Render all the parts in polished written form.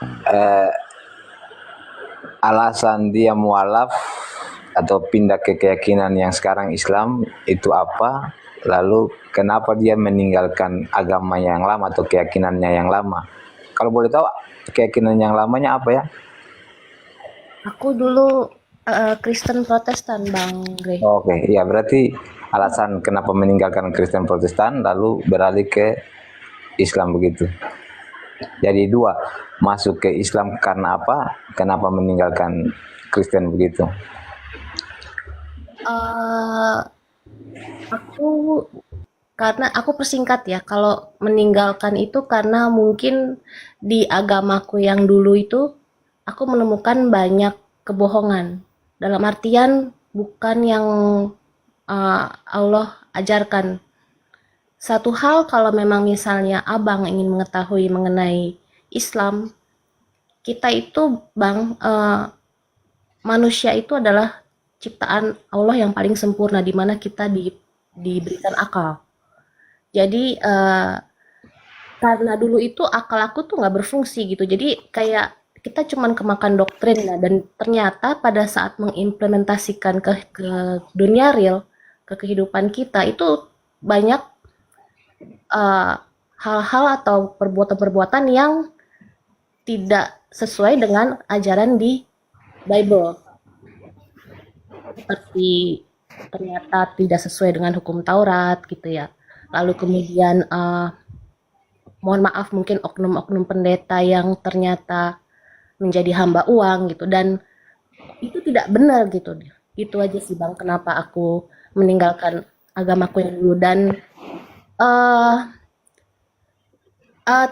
eh, alasan dia mualaf atau pindah ke keyakinan yang sekarang Islam itu apa, lalu kenapa dia meninggalkan agama yang lama atau keyakinannya yang lama. Kalau boleh tahu keyakinan yang lamanya apa ya? Aku dulu Kristen Protestan, Bang Grey. Oke, ya berarti alasan kenapa meninggalkan Kristen Protestan lalu beralih ke Islam begitu. Jadi dua, masuk ke Islam karena apa? Kenapa meninggalkan Kristen begitu? Eh, aku karena aku persingkat ya, kalau meninggalkan itu karena mungkin di agamaku yang dulu itu aku menemukan banyak kebohongan. Dalam artian bukan yang Allah ajarkan. Satu hal kalau memang misalnya Abang ingin mengetahui mengenai Islam, kita itu Bang, manusia itu adalah ciptaan Allah yang paling sempurna di mana kita diberikan akal. Jadi karena dulu itu akal aku tuh nggak berfungsi gitu. Jadi kayak kita cuman kemakan doktrin lah dan ternyata pada saat mengimplementasikan ke dunia real, ke kehidupan kita itu banyak eh, hal-hal atau perbuatan-perbuatan yang tidak sesuai dengan ajaran di Bible. Seperti ternyata tidak sesuai dengan hukum Taurat gitu ya. Lalu kemudian mohon maaf mungkin oknum-oknum pendeta yang ternyata menjadi hamba uang gitu dan itu tidak benar gitu. Gitu aja sih Bang kenapa aku meninggalkan agamaku yang dulu dan uh,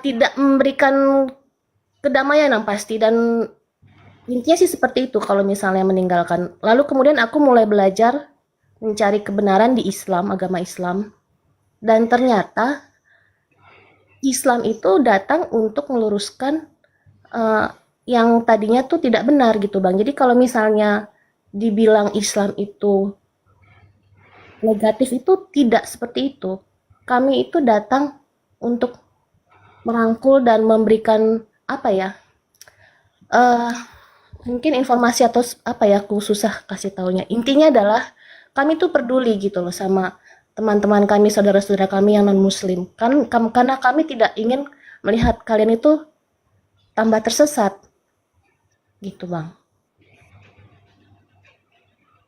tidak memberikan kedamaian yang pasti dan intinya sih seperti itu kalau misalnya meninggalkan. Lalu kemudian aku mulai belajar mencari kebenaran di Islam, agama Islam. Dan ternyata Islam itu datang untuk meluruskan uh, yang tadinya tuh tidak benar gitu Bang. Jadi kalau misalnya dibilang Islam itu negatif itu tidak seperti itu. Kami itu datang untuk merangkul dan memberikan apa ya? Uh, Mungkin informasi atau apa ya aku susah kasih taunya. Intinya adalah kami tuh peduli gitu loh sama teman-teman kami, saudara-saudara kami yang non muslim. Karena kami tidak ingin melihat kalian itu tambah tersesat gitu, Bang.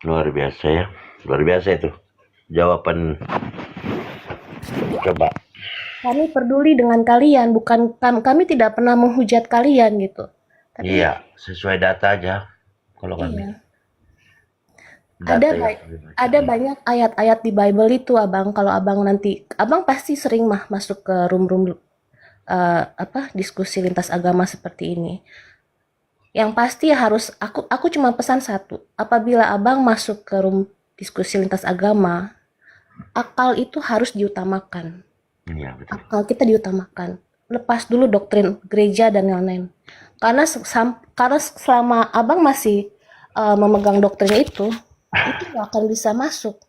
Luar biasa ya. Luar biasa itu. Jawaban coba. Kami peduli dengan kalian, bukan kami tidak pernah menghujat kalian gitu. Tapi Iya, sesuai data aja kalau kami. iya, ada Data yang baik kami baca. ada banyak ayat-ayat di Bible itu, Abang. Kalau Abang nanti Abang pasti sering masuk ke room-room apa diskusi lintas agama seperti ini. Yang pasti harus aku cuma pesan satu. Apabila Abang masuk ke room diskusi lintas agama, akal itu harus diutamakan. Iya, betul. Akal kita diutamakan. Lepas dulu doktrin gereja dan lain-lain. Karena selama Abang masih memegang doktrin itu nggak akan bisa masuk.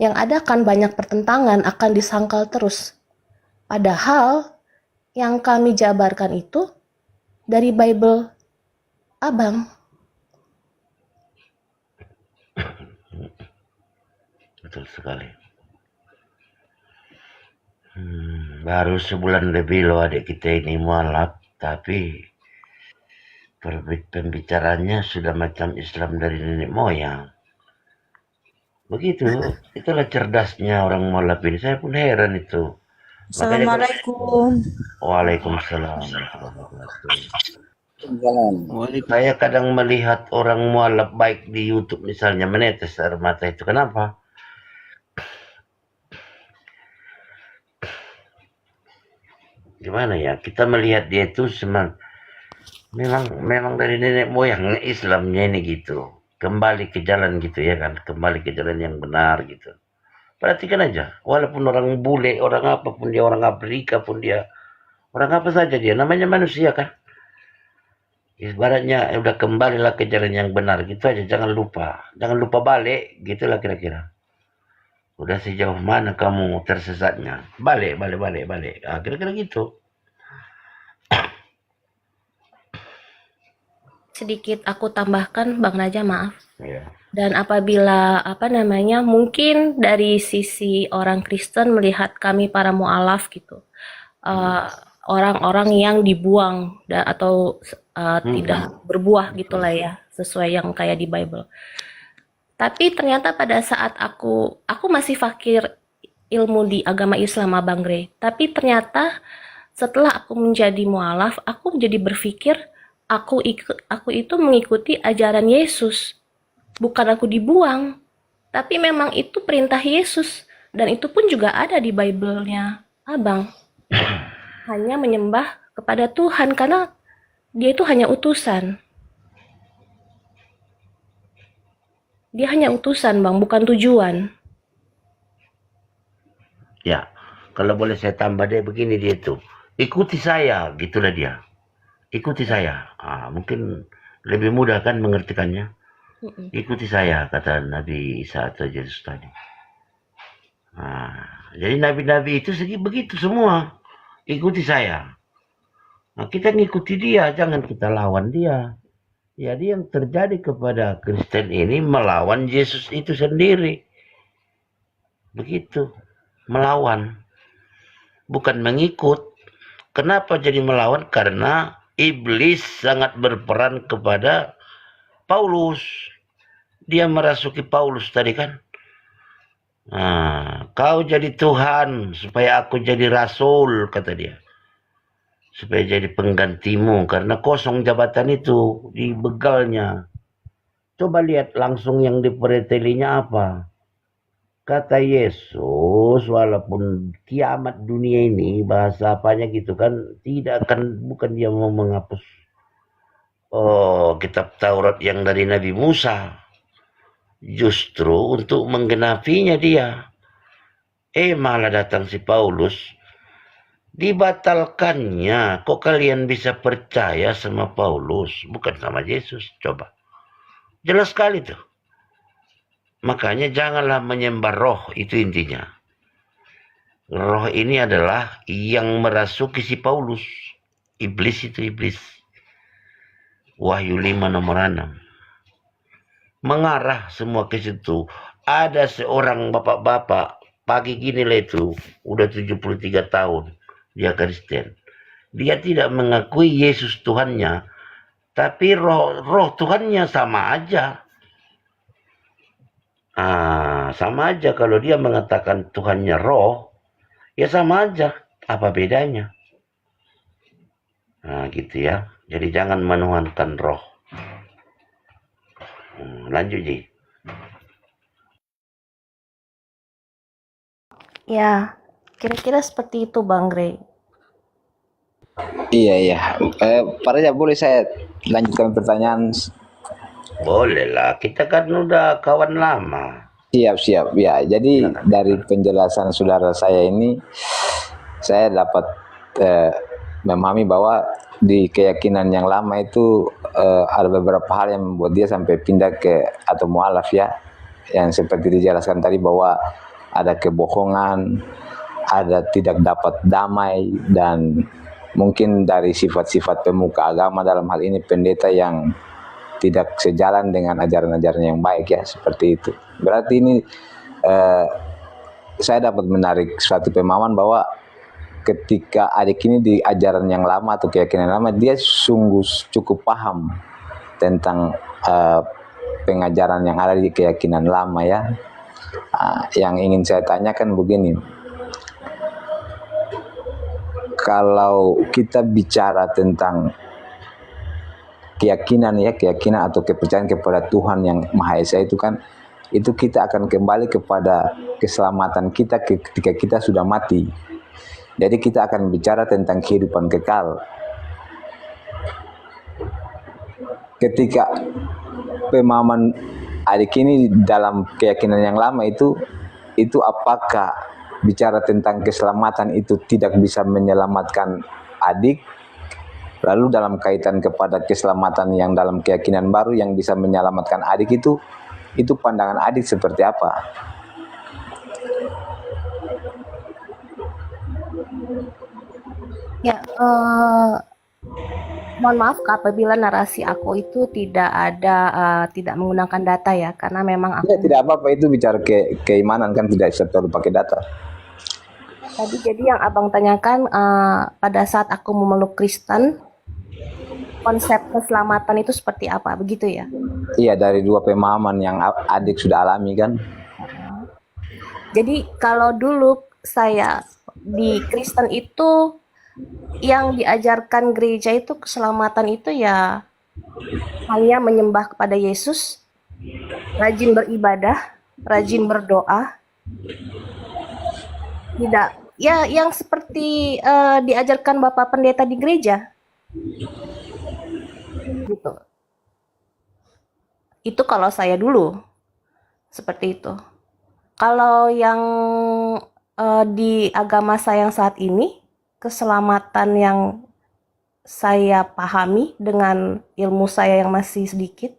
Yang ada akan banyak pertentangan, akan disangkal terus. Padahal yang kami jabarkan itu dari Bible Abang. Betul sekali. Baru sebulan lebih loh adik kita ini mualaf, tapi pembicaranya sudah macam Islam dari nenek moyang. Begitu, itulah cerdasnya orang mualaf ini. Saya pun heran itu. Makanya kalau Assalamualaikum. Waalaikumsalam warahmatullahi wabarakatuh. Jalan. Saya kadang melihat orang mualaf baik di YouTube misalnya menetes air mata itu. Kenapa? Gimana ya? Kita melihat dia itu memang memang dari nenek moyang Islamnya ini gitu. Kembali ke jalan gitu ya kan. Kembali ke jalan yang benar gitu. Perhatikan aja. Walaupun orang bule, orang apapun dia, orang Afrika pun dia. Orang apa saja dia. Namanya manusia kan. Ibaratnya udah kembalilah ke jalan yang benar gitu aja. Jangan lupa. Jangan lupa balik. Gitulah kira-kira. Udah sejauh mana kamu tersesatnya? Balik, balik, balik, balik. Kira-kira gitu. sedikit aku tambahkan, Bang Raja, maaf. Ya. Dan apabila mungkin dari sisi orang Kristen melihat kami para mualaf gitu, eh, orang-orang yang dibuang atau tidak berbuah gitulah ya, sesuai yang kayak di Bible. Tapi ternyata pada saat aku masih fakir ilmu di agama Islam, Abang Grey. Tapi ternyata setelah aku menjadi mualaf, aku menjadi berpikir aku itu mengikuti ajaran Yesus. Bukan aku dibuang, tapi memang itu perintah Yesus. Dan itu pun juga ada di Bible-nya, Abang. Hanya menyembah kepada Tuhan, karena dia itu hanya utusan. Dia hanya utusan, Bang, bukan tujuan. Ya, kalau boleh saya tambah dia begini dia tuh. Ikuti saya, gitulah dia. Ikuti saya. Mungkin lebih mudah kan mengertikannya. Ikuti saya, kata Nabi Isa atau Yesus tadi. Jadi nabi-nabi itu begitu semua. Ikuti saya. Kita ngikuti dia, jangan kita lawan dia. Jadi yang terjadi kepada Kristen ini melawan Yesus itu sendiri. Begitu. Melawan. Bukan mengikut. Kenapa jadi melawan? Karena iblis sangat berperan kepada Paulus. Dia merasuki Paulus tadi kan. Kau jadi Tuhan supaya aku jadi rasul, kata dia. Supaya jadi penggantimu, karena kosong jabatan itu di begalnya. Coba lihat langsung yang diperetelinya apa. Kata Yesus, walaupun kiamat dunia ini, bahasa apanya gitu kan, bukan dia mau menghapus kitab Taurat yang dari Nabi Musa. Justru untuk menggenapinya dia. Malah datang si Paulus, dibatalkannya. Kok kalian bisa percaya sama Paulus, bukan sama Yesus? Coba. Jelas sekali tuh. Makanya janganlah menyembah roh, itu intinya. Roh ini adalah yang merasuki si Paulus. Iblis itu iblis. Wahyu 5 nomor 6. Mengarah semua ke situ. Ada seorang bapak-bapak, pagi gini lah itu, udah 73 tahun. Dia Kristen. Dia tidak mengakui Yesus Tuhannya, tapi roh Tuhannya sama aja. Sama aja kalau dia mengatakan Tuhannya roh, ya sama aja. Apa bedanya? Gitu ya. Jadi jangan menuhankan roh. Lanjut, Ji. Ya, kira-kira seperti itu, Bang Grey. Iya. Pak Raja, boleh saya lanjutkan pertanyaan? Boleh lah, kita kan udah kawan lama. Siap. Ya, jadi dari penjelasan saudara saya ini, saya dapat memahami bahwa di keyakinan yang lama itu ada beberapa hal yang membuat dia sampai pindah ke atau mualaf ya, yang seperti dijelaskan tadi bahwa ada kebohongan, ada tidak dapat damai, dan mungkin dari sifat-sifat pemuka agama, dalam hal ini pendeta yang tidak sejalan dengan ajaran-ajaran yang baik ya, seperti itu. Berarti ini saya dapat menarik suatu pemahaman bahwa ketika adik ini di ajaran yang lama atau keyakinan lama, dia sungguh cukup paham tentang pengajaran yang ada di keyakinan lama ya. Yang ingin saya tanyakan begini, kalau kita bicara tentang keyakinan atau kepercayaan kepada Tuhan yang Maha Esa itu kan, itu kita akan kembali kepada keselamatan kita ketika kita sudah mati. Jadi kita akan bicara tentang kehidupan kekal. Ketika pemahaman adik ini dalam keyakinan yang lama itu apakah bicara tentang keselamatan itu tidak bisa menyelamatkan adik? Lalu dalam kaitan kepada keselamatan yang dalam keyakinan baru yang bisa menyelamatkan adik itu pandangan adik seperti apa? Ya, Mohon maaf apabila narasi aku itu tidak menggunakan data ya, karena memang Ya, aku tidak apa-apa, itu bicara keimanan kan, tidak selalu pakai data. tadi jadi yang abang tanyakan pada saat aku memeluk Kristen, konsep keselamatan itu seperti apa, begitu ya? Iya, dari dua pemahaman yang adik sudah alami kan. Jadi kalau dulu saya di Kristen itu yang diajarkan gereja itu keselamatan itu ya hanya menyembah kepada Yesus, rajin beribadah, rajin berdoa, tidak ya yang seperti diajarkan Bapak Pendeta di gereja gitu. Itu kalau saya dulu seperti itu. Kalau yang di agama saya yang saat ini, keselamatan yang saya pahami dengan ilmu saya yang masih sedikit,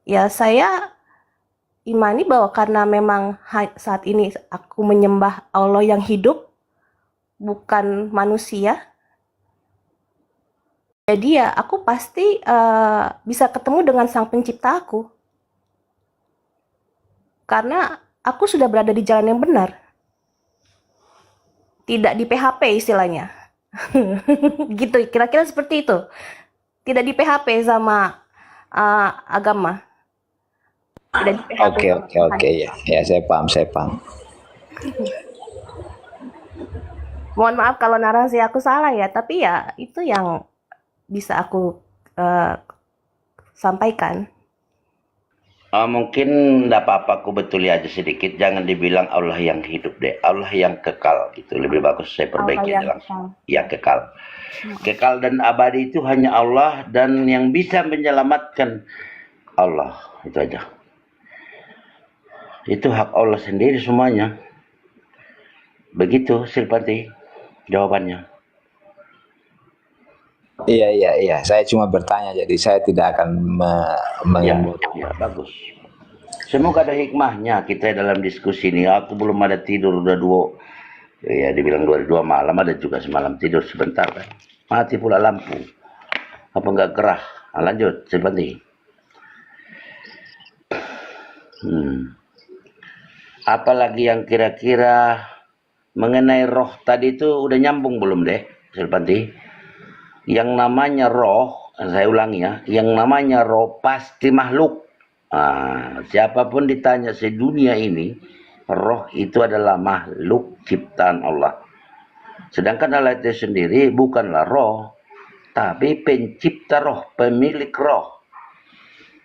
ya saya imani bahwa karena memang saat ini aku menyembah Allah yang hidup, bukan manusia, jadi ya aku pasti bisa ketemu dengan Sang Pencipta aku. Karena aku sudah berada di jalan yang benar. Tidak di PHP istilahnya. Gitu, kira-kira seperti itu. Tidak di PHP sama agama. Tidak di PHP Oke, sama oke, Tuhan. oke, ya. Ya, saya paham, saya paham. Mohon maaf kalau narasi aku salah ya, tapi ya itu yang bisa aku sampaikan. Mungkin enggak apa-apa, aku betuli aja sedikit. Jangan dibilang Allah yang hidup deh. Allah yang kekal gitu. Lebih bagus saya Allah perbaiki yang aja langsung. kekal. Ya, kekal. Kekal dan abadi itu hanya Allah, dan yang bisa menyelamatkan Allah. Itu aja. Itu hak Allah sendiri semuanya. Begitu, Silpati, jawabannya. Iya, iya, iya. Saya cuma bertanya, jadi saya tidak akan Ya, mengimbau. ya, bagus. Semoga ada hikmahnya kita dalam diskusi ini. Aku belum ada tidur, udah ya dibilang 2 malam, ada juga semalam tidur sebentar kan. Mati pula lampu. Apa enggak gerah? Nah, lanjut, Silpati. Apalagi yang kira-kira mengenai roh tadi itu udah nyambung belum deh, Silpati? Yang namanya roh, saya ulangi ya, yang namanya roh pasti makhluk. Siapapun ditanya sedunia ini, roh itu adalah makhluk ciptaan Allah. Sedangkan Allah itu sendiri bukanlah roh, tapi pencipta roh, pemilik roh.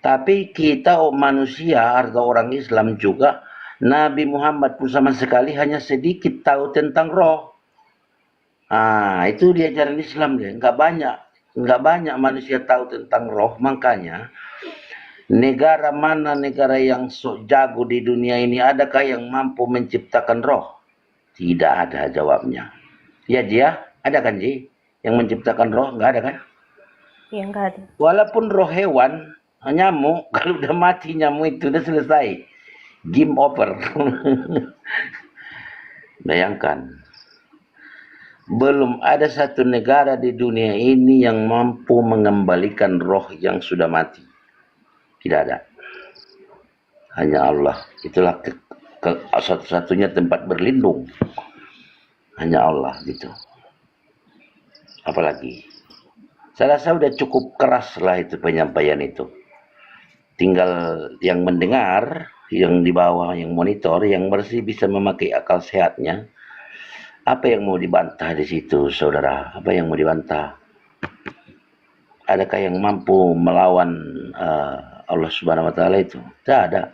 Tapi kita manusia atau orang Islam juga, Nabi Muhammad pun sama sekali hanya sedikit tahu tentang roh. Itu di ajaran Islam deh, nggak banyak manusia tahu tentang roh. Makanya negara mana negara yang sok jago di dunia ini, adakah yang mampu menciptakan roh? Tidak ada jawabnya. Ya dia, ada kan Ji? Yang menciptakan roh, nggak ada kan? Iya, enggak ada. Walaupun roh hewan, nyamuk, kalau udah mati nyamuk itu udah selesai. Game over. Bayangkan. Belum ada satu negara di dunia ini yang mampu mengembalikan roh yang sudah mati. Tidak ada. Hanya Allah. Itulah satu-satunya tempat berlindung. Hanya Allah gitu. Apalagi. Saya rasa udah cukup keras lah itu penyampaian itu. Tinggal yang mendengar, yang di bawah, yang monitor, yang bersih bisa memakai akal sehatnya. Apa yang mau dibantah di situ, saudara? Apa yang mau dibantah? Adakah yang mampu melawan Allah Subhanahu Wa Taala itu? Tidak ada.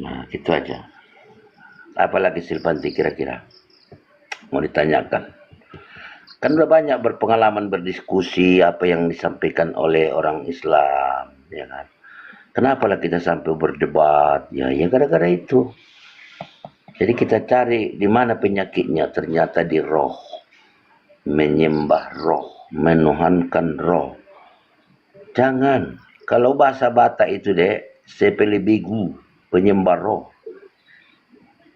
Nah, gitu aja. Apalagi Silpanti kira-kira mau ditanyakan? Kan udah banyak berpengalaman berdiskusi apa yang disampaikan oleh orang Islam, ya kan? Kenapa lah kita sampai berdebat? Ya gara-gara itu. Jadi kita cari di mana penyakitnya, ternyata di roh. Menyembah roh, menuhankan roh. Jangan. Kalau bahasa Batak itu deh, sepelebigu, penyembah roh.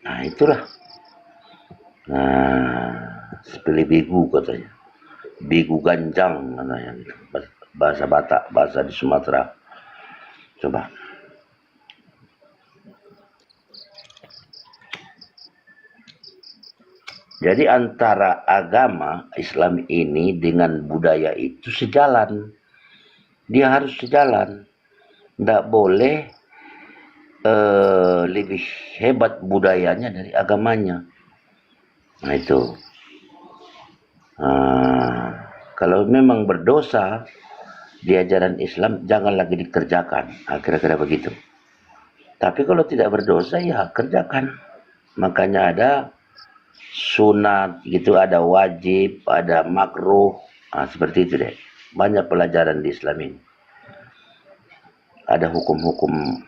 Nah, itulah. Sepelebigu katanya. Bigu Ganjang namanya, bahasa Batak, bahasa di Sumatera. Coba. Jadi antara agama Islam ini dengan budaya itu sejalan. Dia harus sejalan. Tidak boleh lebih hebat budayanya dari agamanya. Nah itu. Kalau memang berdosa di ajaran Islam, jangan lagi dikerjakan. Kira-kira begitu. Tapi kalau tidak berdosa, ya kerjakan. Makanya ada sunat, gitu, ada wajib, ada makruh. Seperti itu deh. Banyak pelajaran di Islam ini. Ada hukum-hukum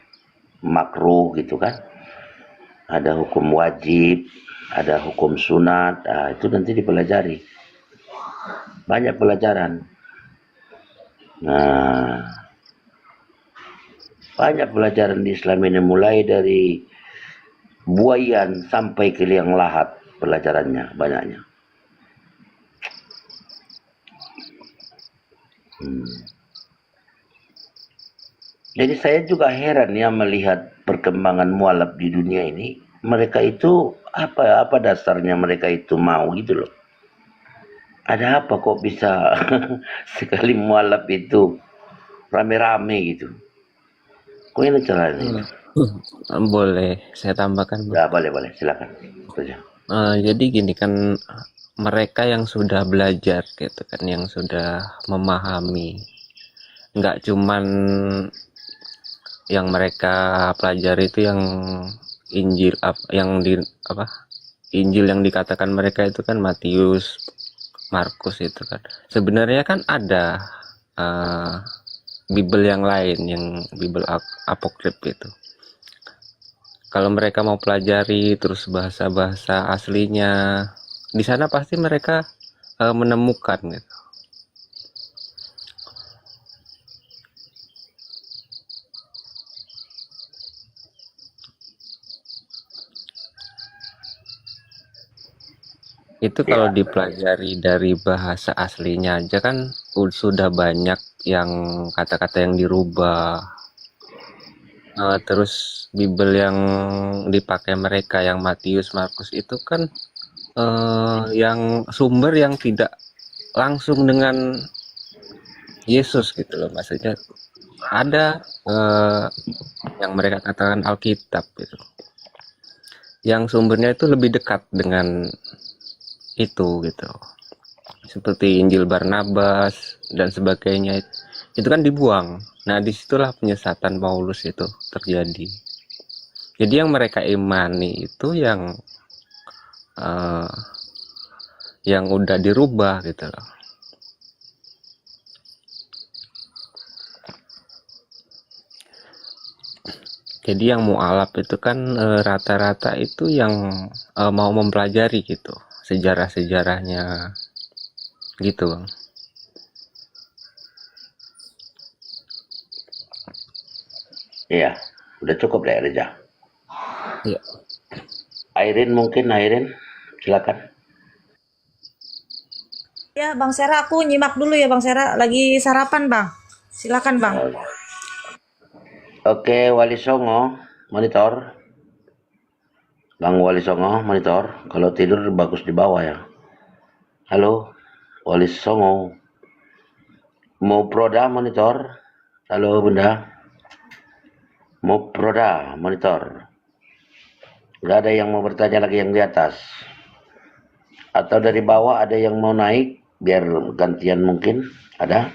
makruh gitu kan. Ada hukum wajib, ada hukum sunat. Itu nanti dipelajari. Banyak pelajaran. Nah, banyak pelajaran di Islam ini, mulai dari buayan sampai ke liang lahat, pelajarannya banyaknya. Jadi saya juga heran ya melihat perkembangan mualaf di dunia ini. Mereka itu apa dasarnya mereka itu mau gitu loh. Ada apa kok bisa sekali mualaf itu rame-rame gitu. Kok ini caranya? Boleh saya tambahkan, Bang? Ya, boleh, silakan. Jadi gini kan, mereka yang sudah belajar gitu kan, yang sudah memahami, nggak cuman yang mereka pelajari itu yang Injil Injil yang dikatakan mereka itu kan Matius, Markus itu kan. Sebenarnya kan ada Bible yang lain, yang Bible apokrif itu. Kalau mereka mau pelajari terus bahasa-bahasa aslinya, di sana pasti mereka menemukan gitu. Itu kalau dipelajari dari bahasa aslinya aja kan sudah banyak yang kata-kata yang dirubah. Terus Bible yang dipakai mereka, yang Matius, Markus itu kan yang sumber yang tidak langsung dengan Yesus gitu loh, maksudnya ada yang mereka katakan Alkitab gitu, yang sumbernya itu lebih dekat dengan itu gitu, seperti Injil Barnabas dan sebagainya, itu kan dibuang. Nah disitulah penyesatan Paulus itu terjadi. Jadi yang mereka imani itu yang udah dirubah gitu loh. Jadi yang mu'alaf itu kan rata-rata itu yang mau mempelajari gitu, sejarah-sejarahnya gitu, Bang. Iya, udah cukup deh Reza. Iya. Airin, silakan. Ya, Bang Sera, aku nyimak dulu ya, Bang Sera. Lagi sarapan, Bang. Silakan, Bang. Oke, Wali Songo, monitor. Bang Wali Songo, monitor. Kalau tidur bagus di bawah ya. Halo, Wali Songo. Mau Proda, monitor. Halo, Bunda. Mau Proda, monitor. Gak ada yang mau bertanya lagi yang di atas. Atau dari bawah ada yang mau naik, biar gantian mungkin. Ada?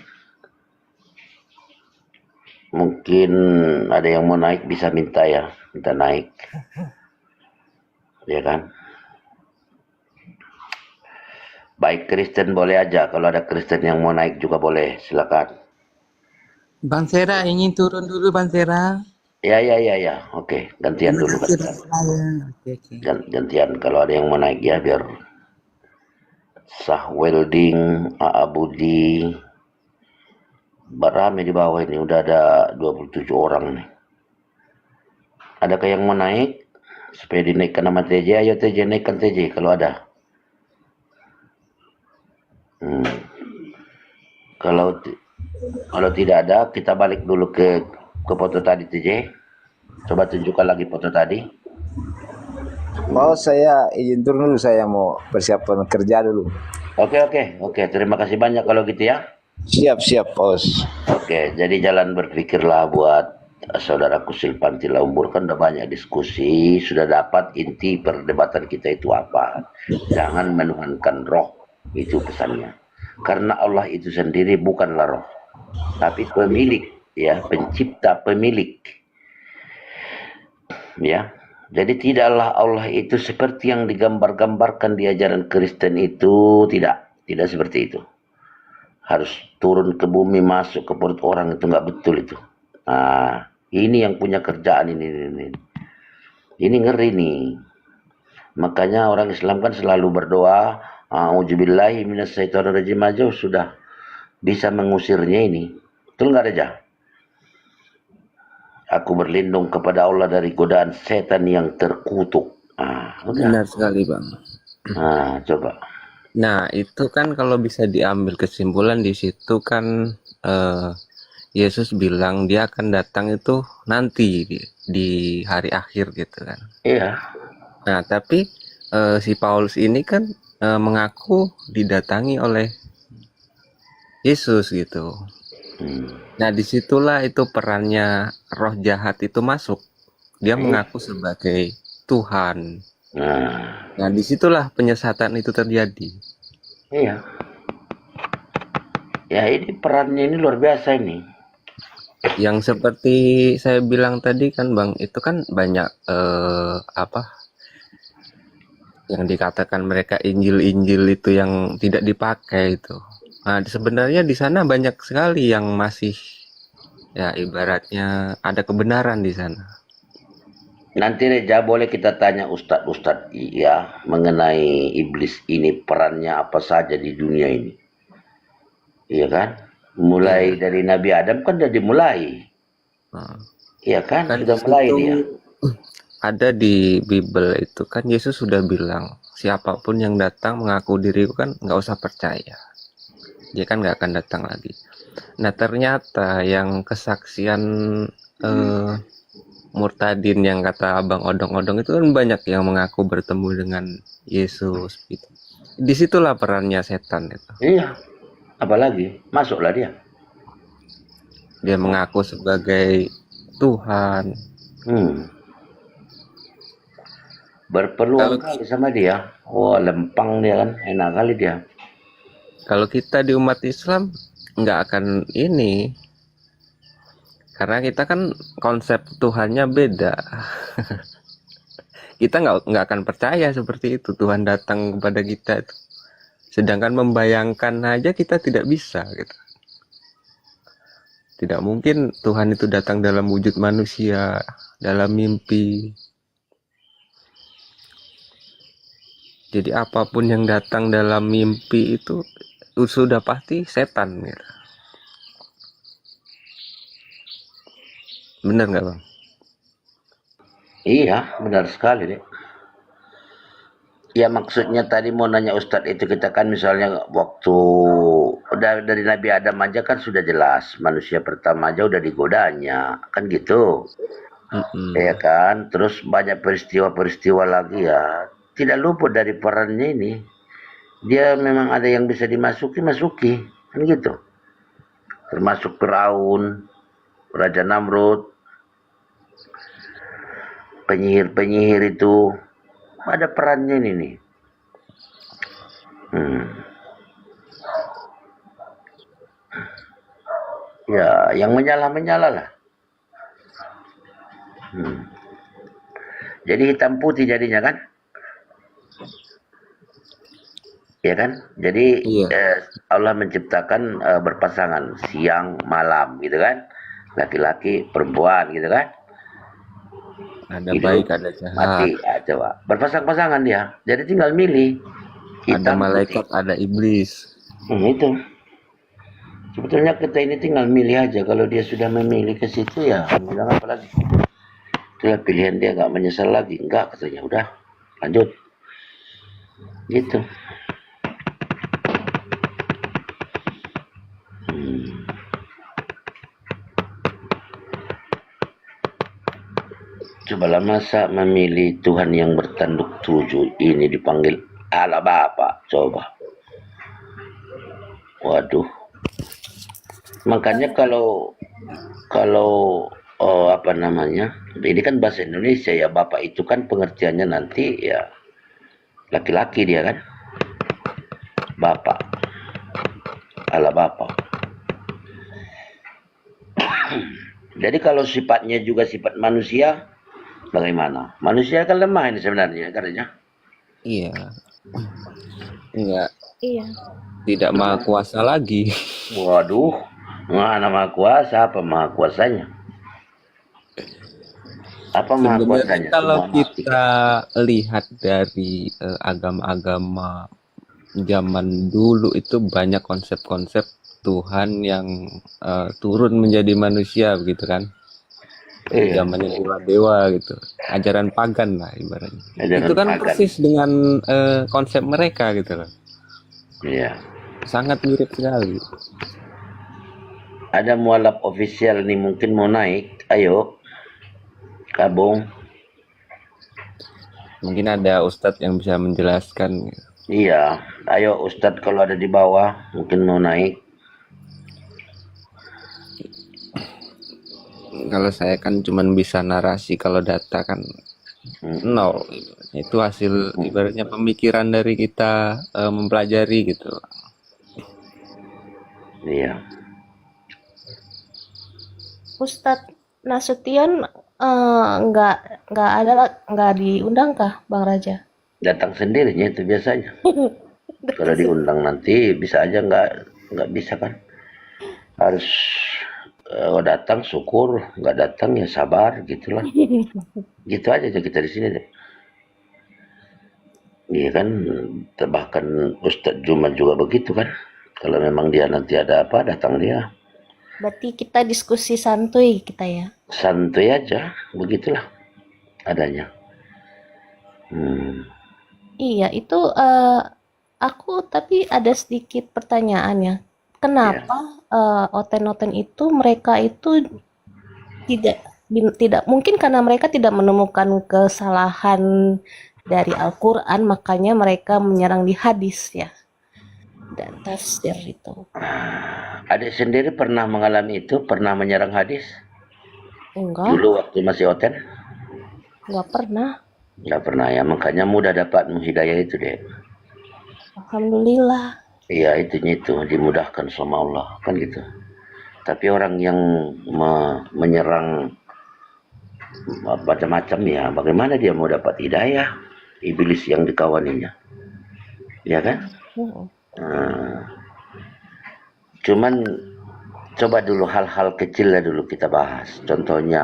Mungkin ada yang mau naik, bisa minta ya. Minta naik. Ya kan? Baik Kristen boleh aja. Kalau ada Kristen yang mau naik juga boleh. Silakan. Bang Sera ingin turun dulu, Bang Sera. Ya. Oke, gantian dulu. Gantian. Kalau ada yang mau naik ya, biar Sah Welding, AA Budi, rame di bawah ini. Udah ada 27 orang nih. Adakah yang mau naik? Supaya dinaikkan nama TJ. Ayo TJ, naikkan TJ kalau ada. Kalau kalau tidak ada, kita balik dulu ke foto tadi TJ. Coba tunjukkan lagi foto tadi. Oh, saya izin turun dulu, saya mau persiapan kerja dulu. Oke. Terima kasih banyak kalau gitu ya. Siap, Bos. Oke, jadi jalan berpikirlah buat saudaraku Silpan Tilaumbur, kan udah banyak diskusi, sudah dapat inti perdebatan kita itu apa. Jangan menuhankan roh, itu pesannya. Karena Allah itu sendiri bukanlah roh, tapi pemilik, ya, pencipta, pemilik. Ya. Jadi tidaklah Allah itu seperti yang digambar-gambarkan di ajaran Kristen itu, tidak seperti itu. Harus turun ke bumi, masuk ke perut orang, itu nggak betul itu. Nah, ini yang punya kerjaan ini ngeri nih. Makanya orang Islam kan selalu berdoa, a'udzubillahi minasyaitonirrajim aja sudah bisa mengusirnya ini. Betul nggak Reja? Aku berlindung kepada Allah dari godaan setan yang terkutuk. Benar sekali, Bang. Coba. Nah, itu kan kalau bisa diambil kesimpulan di situ kan Yesus bilang dia akan datang itu nanti di hari akhir gitu kan. Iya. Nah, tapi si Paulus ini kan mengaku didatangi oleh Yesus gitu. Nah, disitulah itu perannya roh jahat itu masuk. Dia mengaku sebagai Tuhan. Nah, disitulah penyesatan itu terjadi. Iya. Ya, ini perannya ini luar biasa ini. Yang seperti saya bilang tadi kan Bang, itu kan banyak yang dikatakan mereka Injil itu yang tidak dipakai itu. Nah, sebenarnya di sana banyak sekali yang masih ya ibaratnya ada kebenaran di sana. Nanti Reja boleh kita tanya Ustadz ya mengenai iblis ini, perannya apa saja di dunia ini. Iya kan? Mulai dari Nabi Adam kan sudah dimulai. Iya kan? Sudah mulai dia. Ada di Bible itu kan Yesus sudah bilang, siapapun yang datang mengaku diriku kan nggak usah percaya. Dia kan nggak akan datang lagi. Nah, ternyata yang kesaksian murtadin yang kata Abang Odong-Odong itu kan banyak yang mengaku bertemu dengan Yesus gitu. Disitulah perannya setan itu. Iya. Apalagi masuklah dia. Dia mengaku sebagai Tuhan. Berpeluang kali sama dia. Wah, lempang dia kan, enak kali dia. Kalau kita di umat Islam nggak akan ini, karena kita kan konsep Tuhannya beda. Kita nggak akan percaya seperti itu Tuhan datang kepada kita itu. Sedangkan membayangkan aja kita tidak bisa gitu. Tidak mungkin Tuhan itu datang dalam wujud manusia, dalam mimpi. Jadi apapun yang datang dalam mimpi itu sudah pasti setan gitu. Benar nggak Bang? Iya, benar sekali deh. Ya maksudnya tadi mau nanya Ustadz itu, kita kan misalnya waktu dari Nabi Adam aja kan sudah jelas manusia pertama aja udah digodanya kan gitu. Ya kan, terus banyak peristiwa-peristiwa lagi ya. Tidak luput dari perannya ini. Dia memang ada yang bisa masuki kan gitu. Termasuk Firaun, Raja Namrud, penyihir itu ada perannya ini nih. Ya, yang menyala lah. Jadi hitam putih jadinya kan? Ya kan? Jadi Allah menciptakan berpasangan siang malam gitu kan? Laki-laki perempuan gitu kan? Ada baik, ada jahat. Mati, ya, coba berpasang-pasangan dia. Jadi tinggal milih. Ada malaikat, ada iblis. Itu. Sebetulnya kita ini tinggal milih aja. Kalau dia sudah memilih ke situ ya, bilang apa lagi? Itulah pilihan dia, nggak menyesal lagi. Enggak katanya, udah lanjut. Gitu. Hmm. Cobalah masa memilih Tuhan yang bertanduk 7 ini dipanggil Allah Bapa. Coba. Waduh. Makanya kalau apa namanya? Ini kan bahasa Indonesia ya, Bapak itu kan pengertiannya nanti ya laki-laki dia kan. Bapak. Allah Bapa. Jadi kalau sifatnya juga sifat manusia, bagaimana? Manusia kan lemah ini sebenarnya katanya. Iya, enggak, Iya. tidak maha kuasa lagi. Waduh, mana maha kuasa? Apa maha kuasanya? Apa maha Sebenarnya kuasanya? kalau Semua mati. kita lihat dari agama-agama zaman dulu itu banyak konsep-konsep Tuhan yang turun menjadi manusia begitu kan. Iya, Zamannya dewa-dewa gitu. Ajaran pagan lah ibaratnya. ajaran Itu kan pagan. persis dengan konsep mereka gitu loh. Iya. Sangat mirip sekali. Ada mualaf official nih mungkin mau naik. Ayo, gabung. Mungkin ada ustadz yang bisa menjelaskan. Iya, ayo Ustadz kalau ada di bawah mungkin mau naik. Kalau saya kan cuman bisa narasi, kalau data kan nol. Itu hasil ibaratnya pemikiran dari kita mempelajari gitu. Iya. Ustadz Nasution nggak diundang kah, Bang Raja? Datang sendirinya itu biasanya. Kalau diundang nanti bisa aja nggak bisa kan. Harus datang syukur, nggak datang ya sabar gitulah. Gitu aja kita di sini deh. Iya kan, bahkan Ustadz Jumat juga begitu kan. Kalau memang dia nanti ada apa, datang dia. Berarti kita diskusi santuy kita ya. Santuy aja, begitulah adanya. Iya, itu aku tapi ada sedikit pertanyaan ya. Kenapa oten-oten itu mereka itu tidak mungkin karena mereka tidak menemukan kesalahan dari Al-Quran, makanya mereka menyerang di hadis ya dan tafsir itu. Adik sendiri pernah mengalami itu, pernah menyerang hadis? Enggak, Dulu waktu masih oten? enggak pernah. Nggak pernah ya, makanya mudah dapat hidayah itu deh. Alhamdulillah. Iya itu dimudahkan sama Allah kan gitu. Tapi orang yang menyerang macam-macam ya, bagaimana dia mau dapat hidayah? Iblis yang dikawaninya, ya kan? Cuman coba dulu hal-hal kecil lah dulu kita bahas. Contohnya,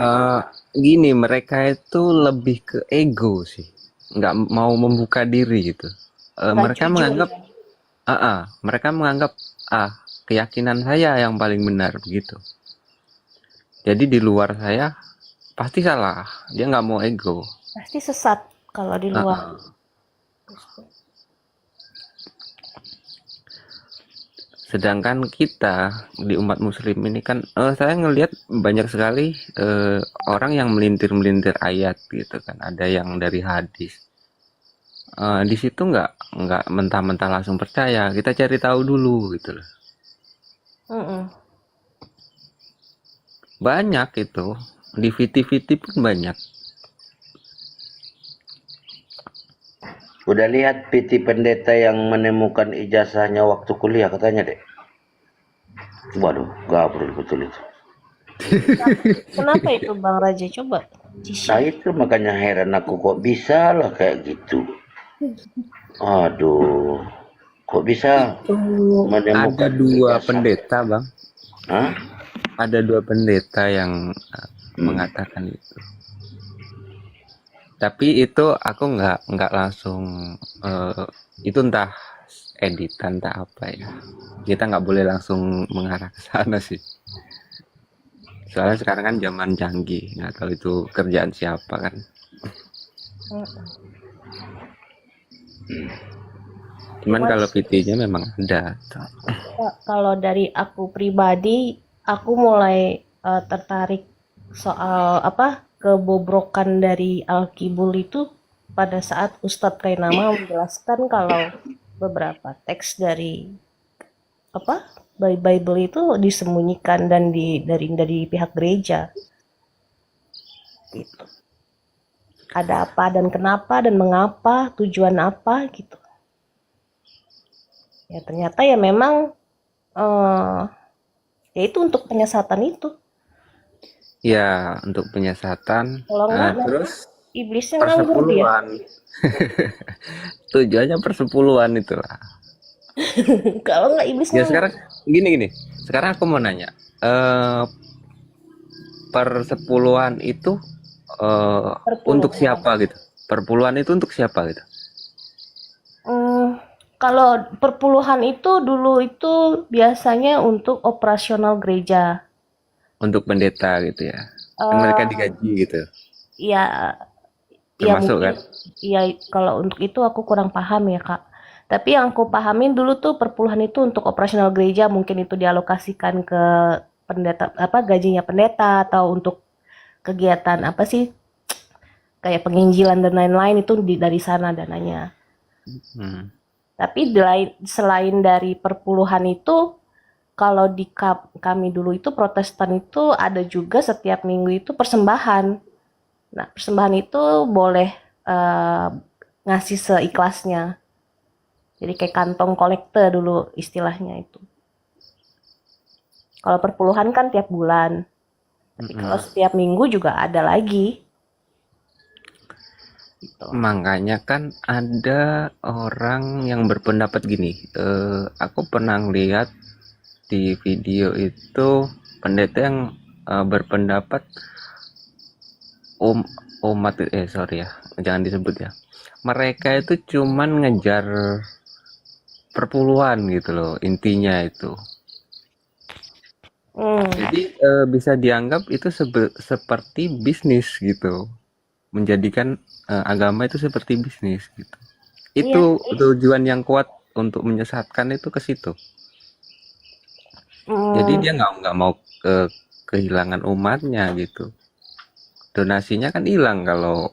Gini, mereka itu lebih ke ego sih, nggak mau membuka diri gitu. Mereka menganggap, mereka menganggap keyakinan saya yang paling benar begitu. Jadi di luar saya pasti salah. Dia nggak mau ego. Pasti sesat kalau di luar. Sedangkan kita di umat muslim ini kan saya ngelihat banyak sekali orang yang melintir-melintir ayat gitu kan. Ada yang dari hadis. Di situ nggak mentah-mentah langsung percaya. Kita cari tahu dulu gitu loh. Banyak itu. Di VT-VT pun banyak. udah lihat PT pendeta yang menemukan ijazahnya waktu kuliah katanya deh. Waduh, gabrol betul itu. Kenapa itu Bang Raja? Coba. Nah itu makanya heran aku kok bisa lah kayak gitu. Aduh, kok bisa menemukan Ada dua ijazah? pendeta, Bang. Hah? Ada dua pendeta yang mengatakan itu. Tapi itu aku nggak langsung itu entah editan entah apa ya. Kita nggak boleh langsung mengarah ke sana sih. Soalnya sekarang kan zaman canggih, nggak tahu itu kerjaan siapa kan. Cuman Cuman kalau PT-nya memang ada. kalau dari aku pribadi, aku mulai tertarik soal apa kebobrokan dari Al-Kibul itu pada saat Ustadz Kainama menjelaskan kalau beberapa teks dari apa Bible itu disembunyikan dan dari pihak gereja gitu. Ada apa dan kenapa dan mengapa, tujuan apa gitu. Ya ternyata ya memang ya itu untuk penyesatan itu. Ya, untuk penyesatan. Kalau enggak nanti Terus iblisnya nganggur dia. persepuluhan. Tujuannya persepuluhan itulah. Kalau enggak iblis Ya nganggur. sekarang gini. Sekarang aku mau nanya. Persepuluhan itu untuk Perpuluhan. siapa gitu? Perpuluhan itu untuk siapa gitu? Kalau perpuluhan itu dulu itu biasanya untuk operasional gereja. Untuk pendeta gitu ya. Kan mereka digaji gitu. Ya, ya Termasuk mungkin kan? ya kalau untuk itu aku kurang paham ya Kak. Tapi yang aku pahamin dulu tuh perpuluhan itu untuk operasional gereja, mungkin itu dialokasikan ke pendeta apa gajinya pendeta atau untuk kegiatan apa sih kayak penginjilan dan lain-lain itu dari sana dananya. Hmm. Tapi selain dari perpuluhan itu, kalau di kami dulu itu Protestan itu ada juga setiap minggu itu persembahan. Nah, persembahan itu boleh ngasih seikhlasnya. Jadi kayak kantong kolekte dulu istilahnya itu. Kalau perpuluhan kan tiap bulan. Tapi kalau setiap minggu juga ada lagi. Gitu. Makanya kan ada orang yang berpendapat gini. Aku pernah lihat di video itu pendeta yang berpendapat umat sorry ya, jangan disebut ya. Mereka itu cuman ngejar perpuluhan gitu loh, intinya itu. Jadi bisa dianggap itu seperti bisnis gitu. Menjadikan agama itu seperti bisnis gitu. Itu tujuan yang kuat untuk menyesatkan itu ke situ. Jadi dia nggak mau kehilangan umatnya gitu. Donasinya kan hilang kalau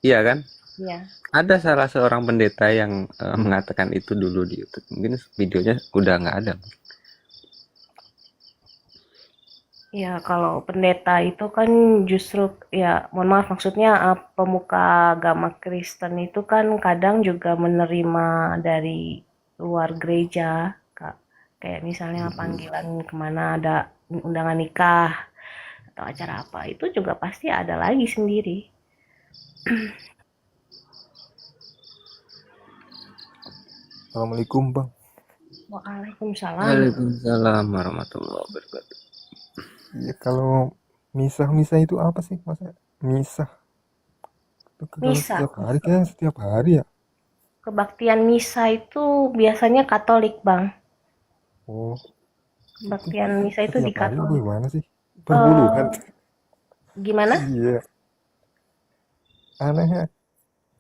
iya kan? Iya. Ada salah seorang pendeta yang mengatakan itu dulu di YouTube. Mungkin videonya udah nggak ada. Ya, kalau pendeta itu kan justru ya mohon maaf maksudnya pemuka agama Kristen itu kan kadang juga menerima dari luar gereja, Kak. Kayak misalnya panggilan kemana ada undangan nikah atau acara apa itu juga pasti ada lagi sendiri. Assalamualaikum Bang. Waalaikumsalam. Waalaikumsalam warahmatullahi wabarakatuh. Ya kalau misah itu apa sih masa misah? Itu kalau Misa. setiap hari kan setiap hari ya. Kebaktian misa itu biasanya Katolik, Bang. Oh, Kebaktian misa itu di setiap hari Katolik. gimana sih? Perpuluhan. Gimana? Iya. Anehnya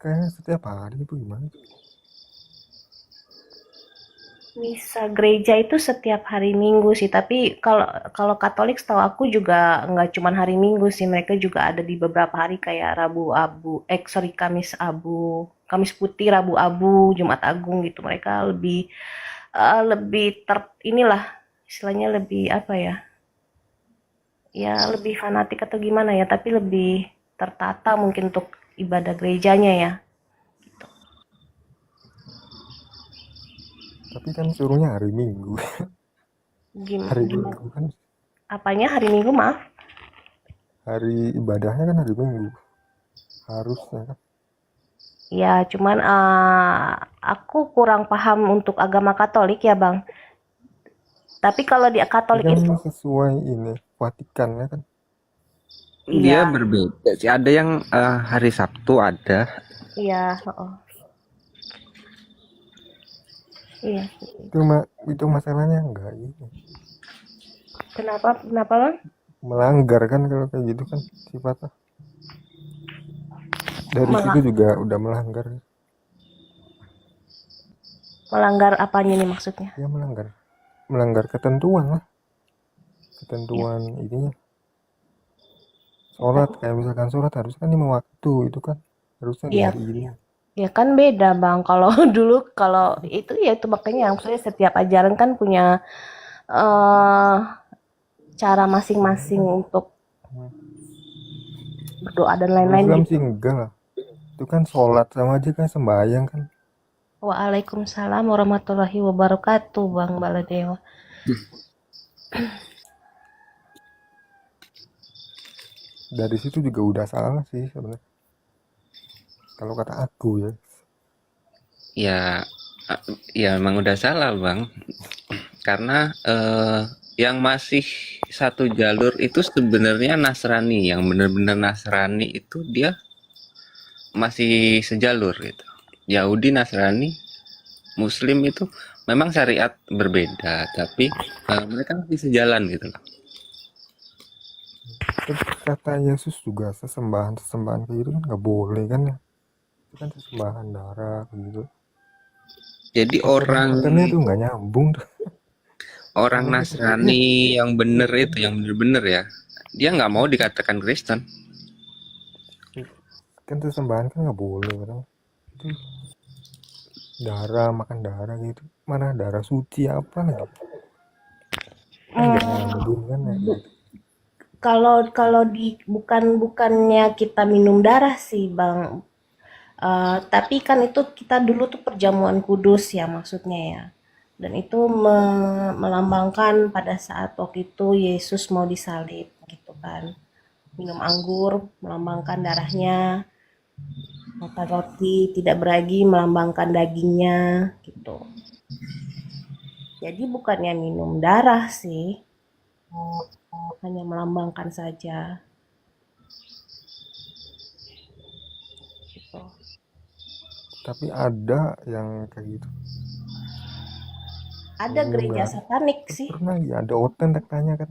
kayaknya setiap hari itu gimana? Misa gereja itu setiap hari Minggu sih, tapi kalau Katolik setahu aku juga nggak cuma hari Minggu sih, mereka juga ada di beberapa hari kayak Kamis Abu, Kamis Putih, Rabu Abu, Jumat Agung gitu. Mereka lebih inilah istilahnya lebih apa ya? Ya lebih fanatik atau gimana ya, tapi lebih tertata mungkin untuk ibadah gerejanya ya. Tapi kan suruhnya hari Minggu. Hari Minggu kan Apanya hari Minggu maaf? hari ibadahnya kan hari Minggu. Harusnya kan. Ya, cuman aku kurang paham untuk agama Katolik ya, Bang. Tapi kalau di Katolik Kan itu, sesuai ini Vatikannya kan. Dia iya, berbeda sih. Ada yang hari Sabtu ada. iya, iya. Itu masalahnya enggak ini. Kenapa, Bang? Melanggar kan kalau kayak gitu kan sifatnya. Dari situ juga udah melanggar. Melanggar apanya nih maksudnya? Ya melanggar ketentuan lah, ketentuan ininya. Sholat, kayak misalkan sholat harus kan 5 waktu, itu kan harusnya di Iya, hari ini. ya kan beda Bang. Kalau dulu kalau itu ya itu makanya maksudnya setiap ajaran kan punya eh cara masing-masing untuk berdoa dan Kalau lain-lain Islam gitu. sih enggak lah, itu kan sholat sama aja kan sembahyang kan. Waalaikumsalam warahmatullahi wabarakatuh, Bang Baladewa. Dari situ juga udah salah sih sebenarnya, kalau kata aku ya. Ya, ya memang udah salah Bang. Karena yang masih satu jalur itu sebenarnya Nasrani. Yang benar-benar Nasrani itu dia masih sejalur gitu. Yahudi, Nasrani, Muslim itu memang syariat berbeda, tapi mereka masih sejalan gitu loh. Terus kata Yesus juga sesembahan kayak gitu kan nggak boleh kan ya, itu kan sesembahan darah gitu. Jadi orang Kontennya tuh nggak nyambung tuh. orang Kalau kita sebutnya Nasrani yang bener itu, yang bener-bener ya, dia nggak mau dikatakan Kristen. kan sesembahan kan nggak boleh kan, itu darah, makan darah gitu, mana darah suci apa lagi kan nggak nyambung kan ya gitu. Kalau di bukannya kita minum darah sih Bang. Tapi kan itu kita dulu tuh perjamuan kudus ya maksudnya ya. Dan itu melambangkan pada saat waktu itu Yesus mau disalib gitu kan. Minum anggur melambangkan darahnya. Makan roti tidak beragi melambangkan dagingnya gitu. Jadi bukannya minum darah sih. Hanya melambangkan saja. Gitu. Tapi ada yang kayak gitu, Ada minum gereja darah. satanik sih. Pernah ya ada Oten tak tanya kan,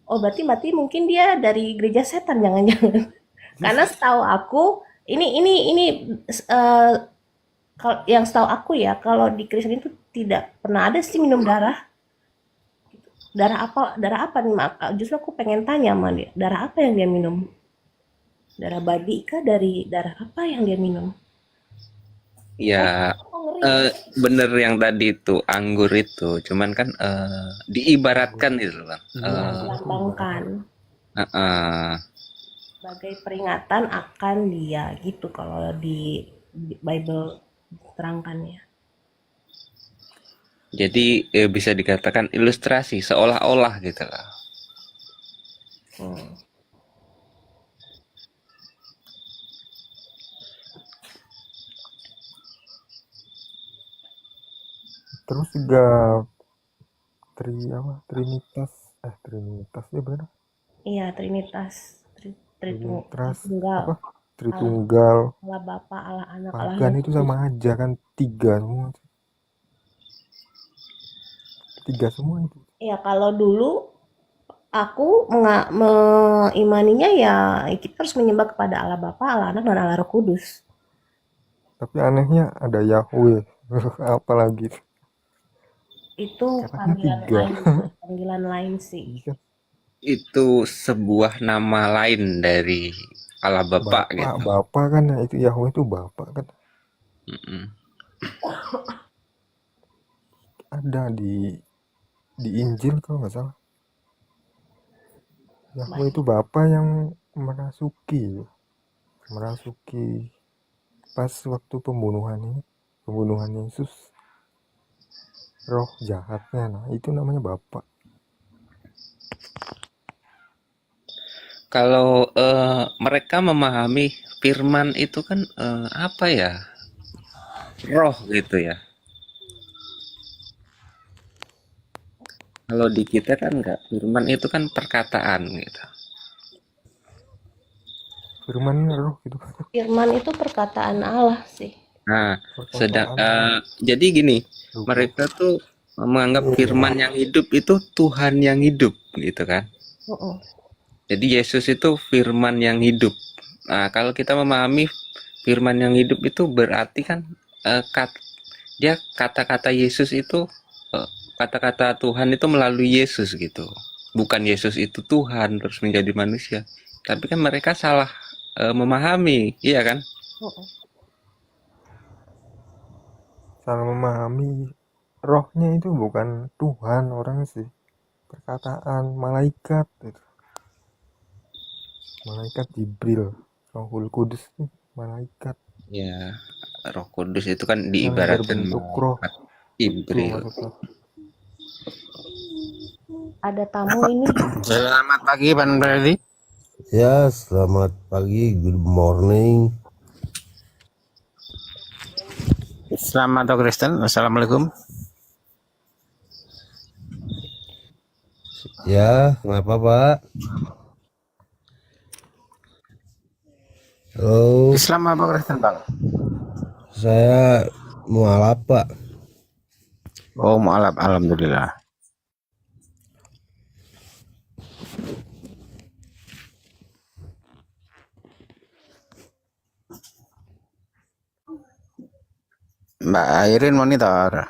Oh berarti mungkin dia dari gereja setan jangan-jangan. Karena setahu aku ini eh, yang setahu aku ya kalau di Kristen itu tidak pernah ada sih minum darah. Darah apa nih? Justru aku pengen tanya sama dia. Darah apa yang dia minum? Darah babi kah? Dari darah apa yang dia minum? Ya Oh ngeri. bener yang tadi itu anggur itu, cuman kan diibaratkan gitu loh Bang. Melambangkan Eh, sebagai peringatan akan dia gitu kalau di Bible terangkannya. jadi bisa dikatakan ilustrasi seolah-olah gitu loh. Hmm. terus juga Trinitas ya benar, Iya Trinitas, Trinitas Tritunggal, apa, Allah, Tritunggal, Allah Bapa, Allah Anak, Allah pagan Roh itu Kudus. sama aja kan, tiga semua itu. Ya kalau dulu aku mengimaninya ya kita harus menyembah kepada Allah Bapa, Allah Anak, dan Allah Roh Kudus. Tapi anehnya ada Yahweh apalagi Itu katanya tiga. panggilan lain sih. Iya, Itu sebuah nama lain dari Allah Bapa gitu. Bapak kan ya, itu Yahweh itu Bapak kan. Mm-mm. Ada di Injil kalau nggak salah, Yahweh itu Bapak yang merasuki pas waktu pembunuhan Yesus, roh jahatnya, nah itu namanya Bapak. Kalau mereka memahami firman itu kan apa ya, roh gitu ya. Kalau di kita kan enggak, firman itu kan perkataan gitu. Firman roh gitu. Firman itu perkataan Allah sih. Nah, Perkataan jadi gini, lupa. mereka tuh menganggap firman yang hidup itu Tuhan yang hidup gitu kan. Uh-uh. Jadi Yesus itu firman yang hidup. Nah, kalau kita memahami firman yang hidup itu berarti kan dia kata-kata Yesus itu kata-kata Tuhan itu melalui Yesus gitu. Bukan Yesus itu Tuhan terus menjadi manusia. Tapi kan mereka salah memahami, iya kan? Mm-mm. Salah memahami. Rohnya itu bukan Tuhan orang sih. Perkataan malaikat itu. Malaikat Jibril. Rohul Kudus itu malaikat Ya, Roh Kudus itu kan yang diibaratkan berbentuk roh. malaikat Itu Jibril. maksudnya. Ada tamu ini. Selamat pagi, Pan Freddy. Ya, selamat pagi, good morning. Selamat Dok Kristen. Assalamualaikum. Ya, kenapa Pak? Halo, Islam apa Kristen Bang? saya mualaf Pak. Oh mualaf, alhamdulillah. Mbak Airin monitor.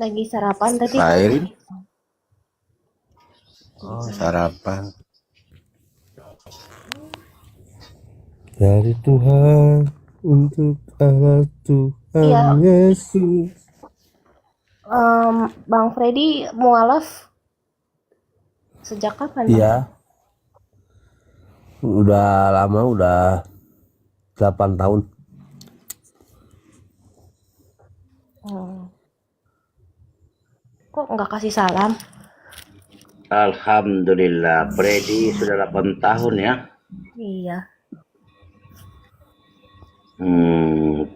Lagi sarapan tadi. Mbak Airin. Oh sarapan. Dari Tuhan untuk Allah Tuhan Iya. Yesus. Bang Freddy mualaf sejak kapan, Bang? Iya, udah lama, udah 8 tahun. Kok nggak kasih salam? Alhamdulillah, Freddy sudah 8 tahun ya. Iya.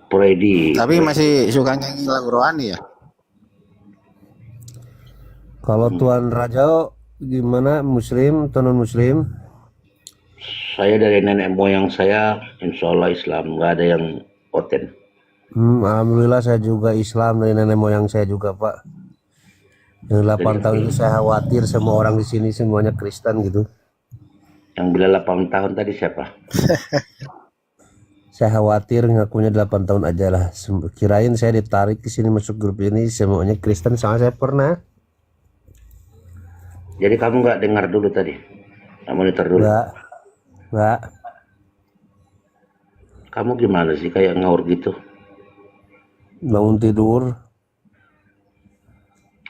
Freddy. Tapi masih suka nyanyi lagu rohani ya? Kalau Tuan Raja gimana, muslim atau non muslim? Saya dari nenek moyang saya, insya Allah Islam, nggak ada yang oten. Alhamdulillah saya juga Islam, dari nenek moyang saya juga Pak. Yang 8 tahun itu saya khawatir semua orang di sini semuanya Kristen gitu. Yang bilang 8 tahun tadi siapa? Saya khawatir ngakunya 8 tahun aja lah. Kirain saya ditarik ke sini masuk grup ini semuanya Kristen, soalnya saya pernah. Jadi kamu nggak dengar dulu tadi? Nggak monitor dulu? Enggak. Kamu gimana sih kayak ngaur gitu? Bangun tidur.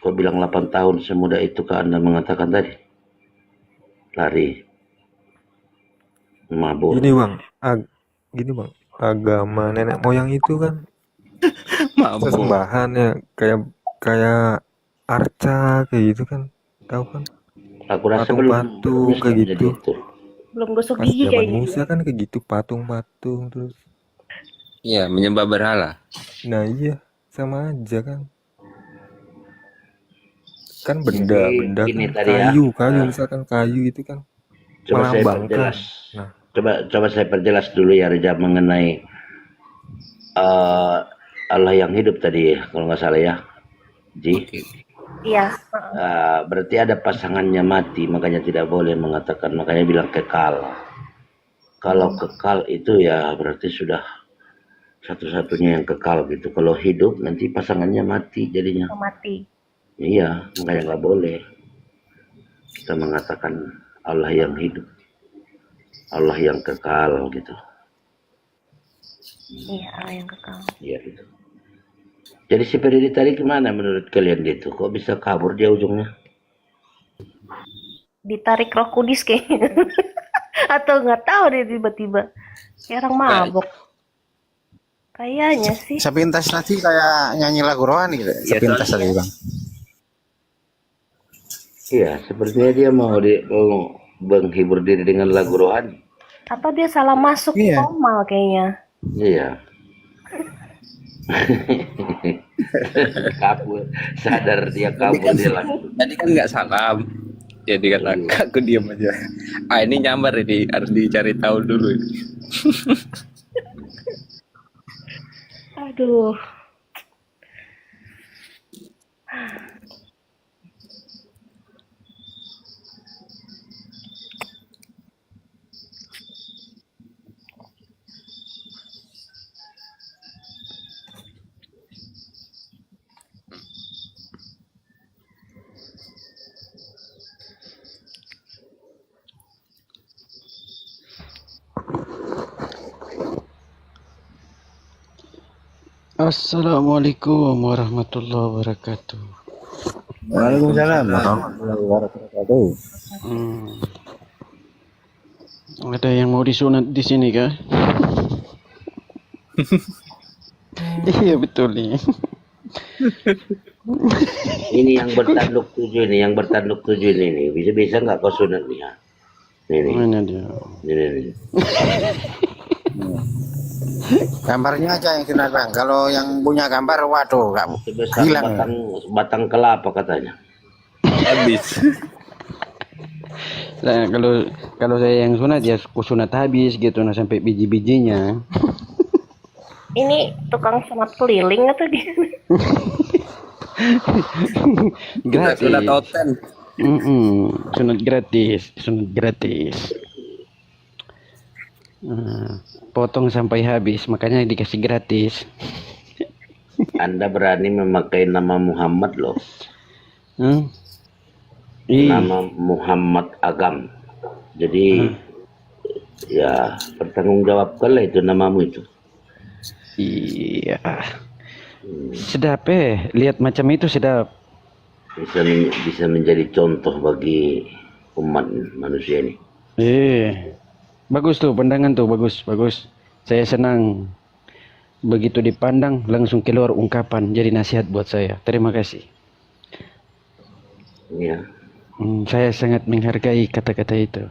Kau bilang 8 tahun, semudah itu ke Anda mengatakan tadi? Lari. Mabuk. Gini bang, agama nenek moyang itu kan Mabuk. sesembahan ya, kayak arca kayak gitu kan, tahu kan? Aku rasa belum Patung-patung Islam kayak jadi gitu. itu. Belum gosok Pas gigi zaman kayaknya. Musa kan kayak gitu, patung-patung terus. Iya, menyembah berhala. Nah iya, sama aja kan. Kan benda-benda Ini kan tadi ya. kayu misalkan kayu itu kan Coba saya melambangkan. perjelas. Nah, Coba saya perjelas dulu ya Reza mengenai Allah yang hidup tadi ya, kalau nggak salah ya, Ji. Iya. Berarti ada pasangannya mati, makanya tidak boleh mengatakan, makanya bilang kekal. Kalau kekal itu ya berarti sudah satu-satunya yang kekal gitu. Kalau hidup nanti pasangannya mati jadinya. Mati. Iya, makanya nggak boleh kita mengatakan Allah yang hidup, Allah yang kekal gitu. Iya, Allah yang kekal. Iya gitu. Jadi si Freddy tadi gimana menurut kalian gitu? Kok bisa kabur dia ujungnya? Ditarik Roh Kudus kayaknya. Atau nggak tahu deh tiba-tiba. Kayak orang mabok. Kayaknya sih. Sepintas tadi kayak nyanyi lagu rohani gitu. Iya, Sepintas tadi Bang. Iya, sepertinya dia mau menghibur diri dengan lagu rohani. Atau dia salah masuk Iya. normal kayaknya. Iya. Kabur, sadar dia kabur dia langsung. Tadi kan nggak salam. Jadi kata aku diam aja. Ini nyambar ini, harus dicari tahu dulu ini. Aduh. Assalamualaikum warahmatullahi wabarakatuh. Waalaikumsalam warahmatullahi wabarakatuh. Hmm, ada yang mau disunat di sini kah? Iya betul nih. Ini yang bertanduk 7 ini, yang bertanduk 7 ini nih. Bisa-bisa nggak kau sunat nih ya? Ini, Mana dia? ini. Gambarnya aja yang sunat bang. Kalau yang punya gambar, waduh, nggak Sebesar hilang. batang kelapa katanya. Habis. Nah, kalau saya yang sunat ya aku sunat habis gitu, nah sampai biji-bijinya. Ini tukang sunat keliling atau gimana? Gratis. Sunat oten. Sunat gratis. Nah, potong sampai habis, makanya dikasih gratis. Anda berani memakai nama Muhammad loh. Ih, Nama Muhammad Agam. Jadi ya pertanggungjawabkanlah itu namamu itu. iya. Sedap lihat macam itu sedap. Bisa menjadi contoh bagi umat manusia ini. Bagus tuh pandangan tuh, bagus. Saya senang. Begitu dipandang langsung keluar ungkapan jadi nasihat buat saya. Terima kasih. Ya. Saya sangat menghargai kata-kata itu.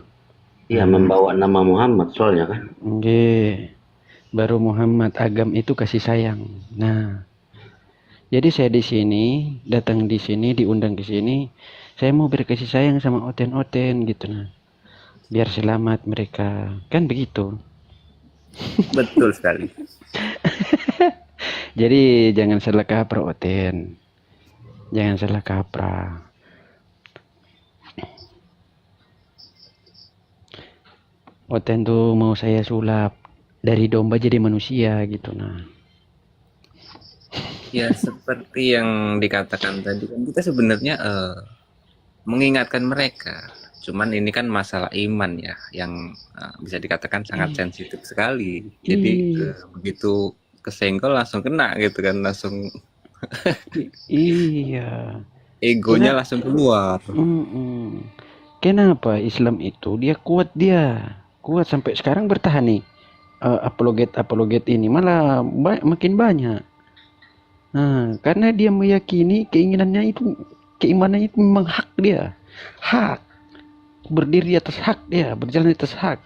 Iya, membawa nama Muhammad soalnya kan. Baru Muhammad, Agam itu kasih sayang. Nah, jadi saya di sini, datang di sini, diundang ke sini, saya mau berkasih sayang sama oten-oten gitu nah. Biar selamat mereka. Kan begitu. Betul sekali. Jadi jangan salah kaprah oten. Jangan salah kaprah. Oten tuh mau saya sulap dari domba jadi manusia gitu nah. Ya seperti yang dikatakan tadi kan kita sebenarnya mengingatkan mereka. Cuman ini kan masalah iman ya yang bisa dikatakan sangat sensitif sekali. Jadi begitu kesenggol langsung kena gitu kan, langsung Iya. egonya langsung keluar. Kenapa Islam itu dia kuat sampai sekarang bertahan nih. Apologet ini malah makin banyak. Nah, karena dia meyakini keinginannya itu, keimanannya itu memang hak dia, hak berdiri atas hak dia, berjalan atas hak.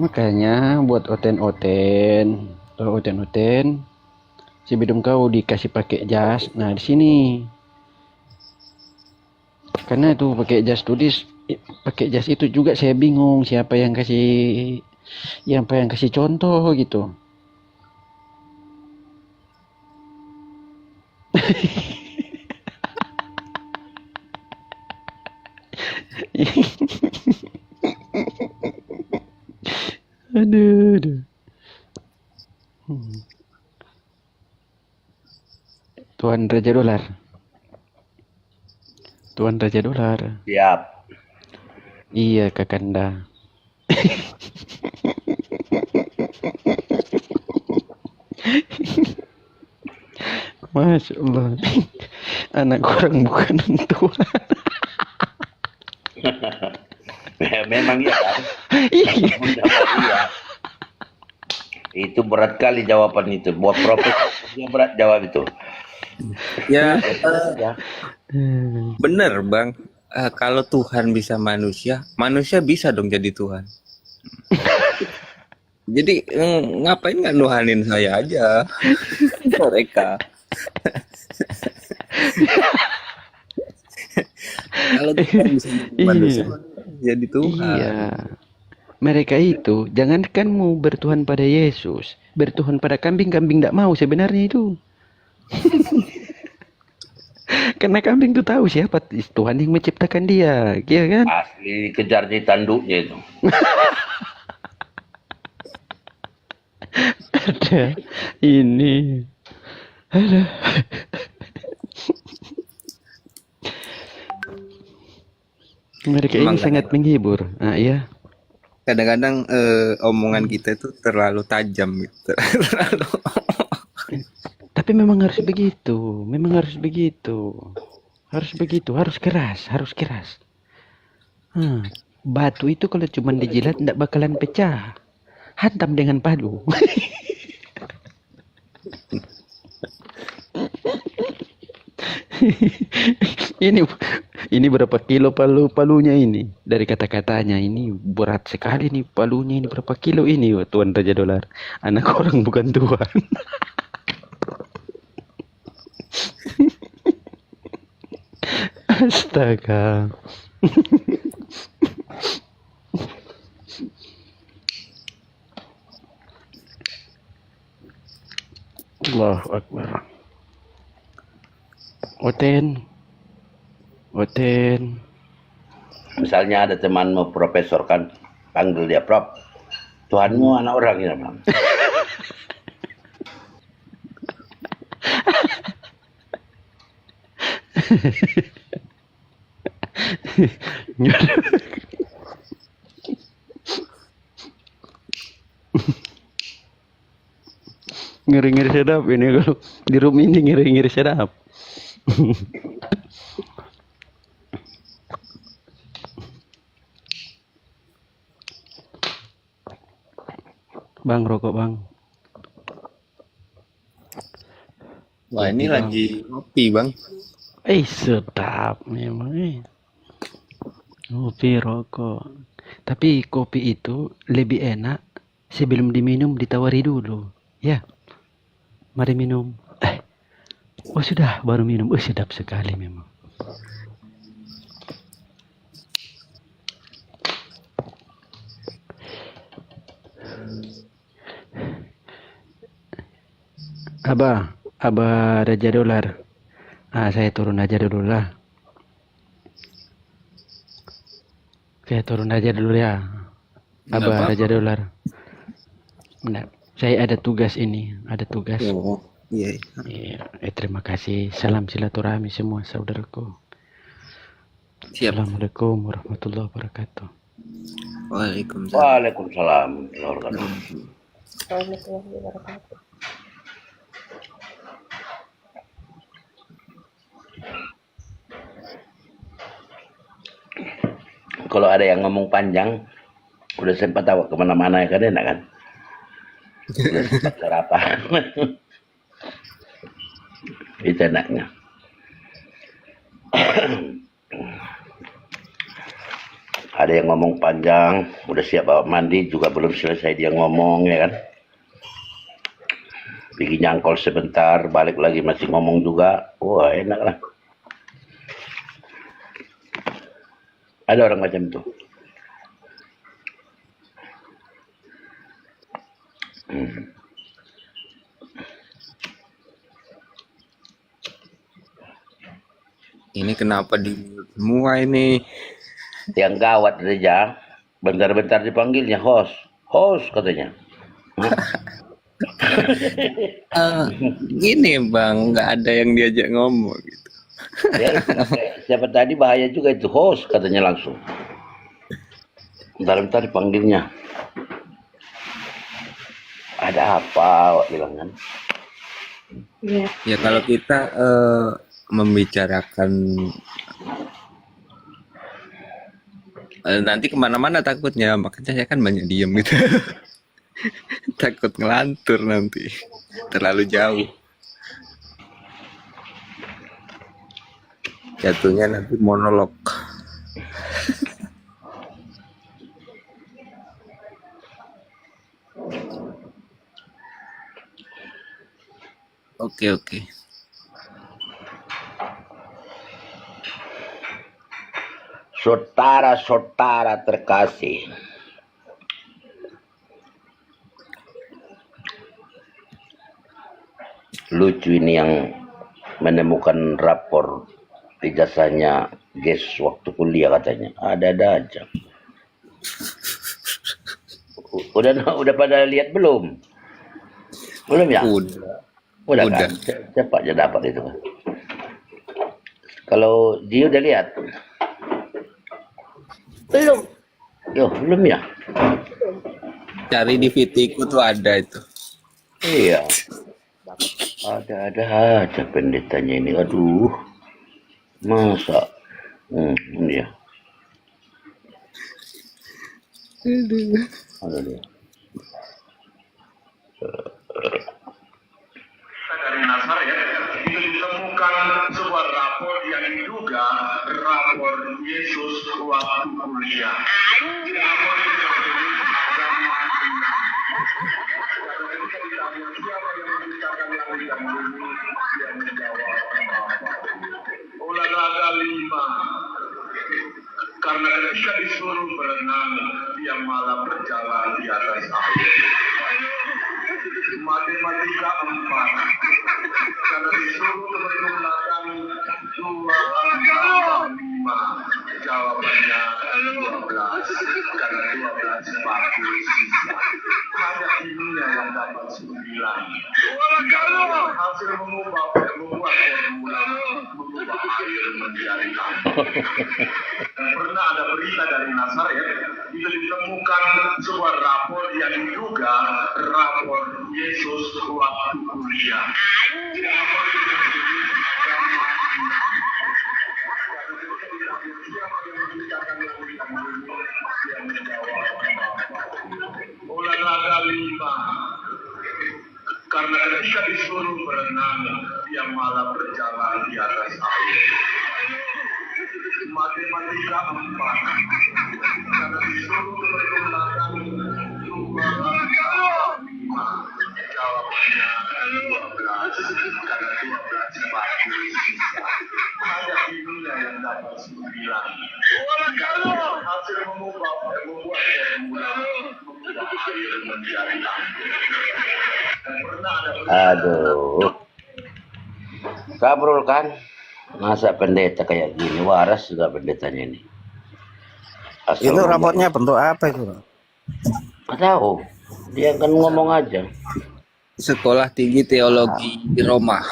Makanya buat oten-oten, sebelum kau dikasih pakai jas, nah di sini, karena itu pakai jas tulis, pakai jas itu juga saya bingung siapa yang kasih contoh gitu. Aduh. Tuan Raja Dolar. Siap. Iya Kakanda. Masya Allah. Anak orang bukan Tuhan. Memang iya kan? Iya. Itu berat kali jawaban itu. Buat profesor dia berat jawab itu. Ya, bener bang. Kalau Tuhan bisa manusia bisa dong jadi Tuhan. Jadi ngapain nggak nuhanin saya aja mereka. Kalau Tuhan bisa jadi manusia jadi Tuhan. Iya. Mereka itu jangankan mau bertuhan pada Yesus, bertuhan pada kambing tidak mau sebenarnya itu. Karena kambing tuh tahu siapa Tuhan yang menciptakan dia, iya kan? Asli kejar di tanduknya itu. Ada ini. Ada. Mereka ini sangat menghibur. Nah, ya. kadang-kadang omongan kita itu terlalu tajam gitu. Terlalu. Tapi memang harus begitu, harus keras, batu itu kalau cuma dijilat tidak bakalan pecah, hantam dengan palu. ini ini berapa kilo palunya ini, dari kata-katanya ini berat sekali nih palunya, ini berapa kilo ini, Tuan Raja Dolar, anak orang bukan Tuhan. Astaga. Allahu Akbar. Oten. Misalnya ada temanmu profesor kan, panggil dia Prof. Tuhanmu anak orang ya bang. Ngeri-ngeri sedap ini kalau di room ini, ngeri-ngeri sedap. Bang, rokok bang. Wah, ini lagi ngopi, Bang. Sedap memang. Kopi, rokok. Tapi kopi itu lebih enak sebelum diminum ditawari dulu. Ya, mari minum. Oh sudah, baru minum. Sedap sekali memang. Abah Raja Dolar. Saya turun aja dulu lah. Saya turun aja dulu ya. Abah Raja Dolar. Nah, saya ada tugas ini, ada tugas. Oh, iya. Terima kasih. Salam silaturahmi semua saudaraku. Siap. Assalamualaikum warahmatullahi wabarakatuh. Waalaikumsalam. Waalaikumsalam warahmatullahi wabarakatuh. Kalau ada yang ngomong panjang, udah sempat tahu kemana-mana ya kan, enak kan? Udah sempat sarapan. Itu enaknya. Ada yang ngomong panjang, udah siap bawa mandi, juga belum selesai dia ngomong ya kan? Bikin nyangkol sebentar, balik lagi masih ngomong juga. Wah, enak lah. Ada orang macam itu. Ini kenapa di semua ini? Yang gawat aja, bentar-bentar dipanggilnya host katanya. Gini Bang, nggak ada yang diajak ngomong gitu. Ya, siapa tadi bahaya juga itu, host katanya langsung. Bentar-bentar dipanggilnya. Ada apa Wak bilang kan? Ya kalau kita membicarakan nanti kemana-mana takutnya, makanya saya kan banyak diem gitu. Takut ngelantur nanti, terlalu jauh. Jatuhnya nanti monolog. Oke. Saudara-saudara terkasih, lucu ini yang menemukan rapor ijazahnya guys waktu kuliah katanya. Ada aja. Udah pada lihat belum? Belum ya? Udah. Kan? Cepat aja dapat itu kan. Kalau dia udah lihat? Belum. Belum ya? Cari di Vitiku tuh ada itu. Iya, ada aja pendetanya ini. Aduh, masa? Ini ya. Ada dia. Dari Nazaret itu ditemukan sebuah rapor yang diduga rapor Yesus waktu kuliah. Rapor itu agama karena ketika ditanya siapa yang menciptakan langit dan bumi, dia menjawab apa? Olahraga 5. Karena ketika disuruh berenang, dia malah berjalan di atas air. Matematika 4. Karena disuruh mempergunakan 2 tambah 5. Jawabannya 12. Karena 12 batu sisa. Hanya kimia yang dapat 9. Hasil membuat formula mengubah air menjadi air. Pernah ada berita dari Nazaret itu ditemukan sebuah rapor yang diduga rapor Yesus waktu kuliah. Rapor itu agama siapa yang menciptakan langit dan bumi, dia menjawab apa? Olahraga 5. Karena ketika disuruh berenang, dia malah berjalan di atas air. Matematika 4. Karena disuruh mempergunakan 2 tambah 5. Jawabannya 12. Karena 12 batu sisa. Hanya kimia yang dapat 9. Hasil membuat formula mengubah air menjadi air. Pernah ada Aduh, kabrol kan? Masa pendeta kayak gini, waras juga pendetanya ini. Asal Itu ngomong. rapotnya bentuk apa itu? Nggak tahu, dia kan ngomong aja. Sekolah Tinggi Teologi di Roma.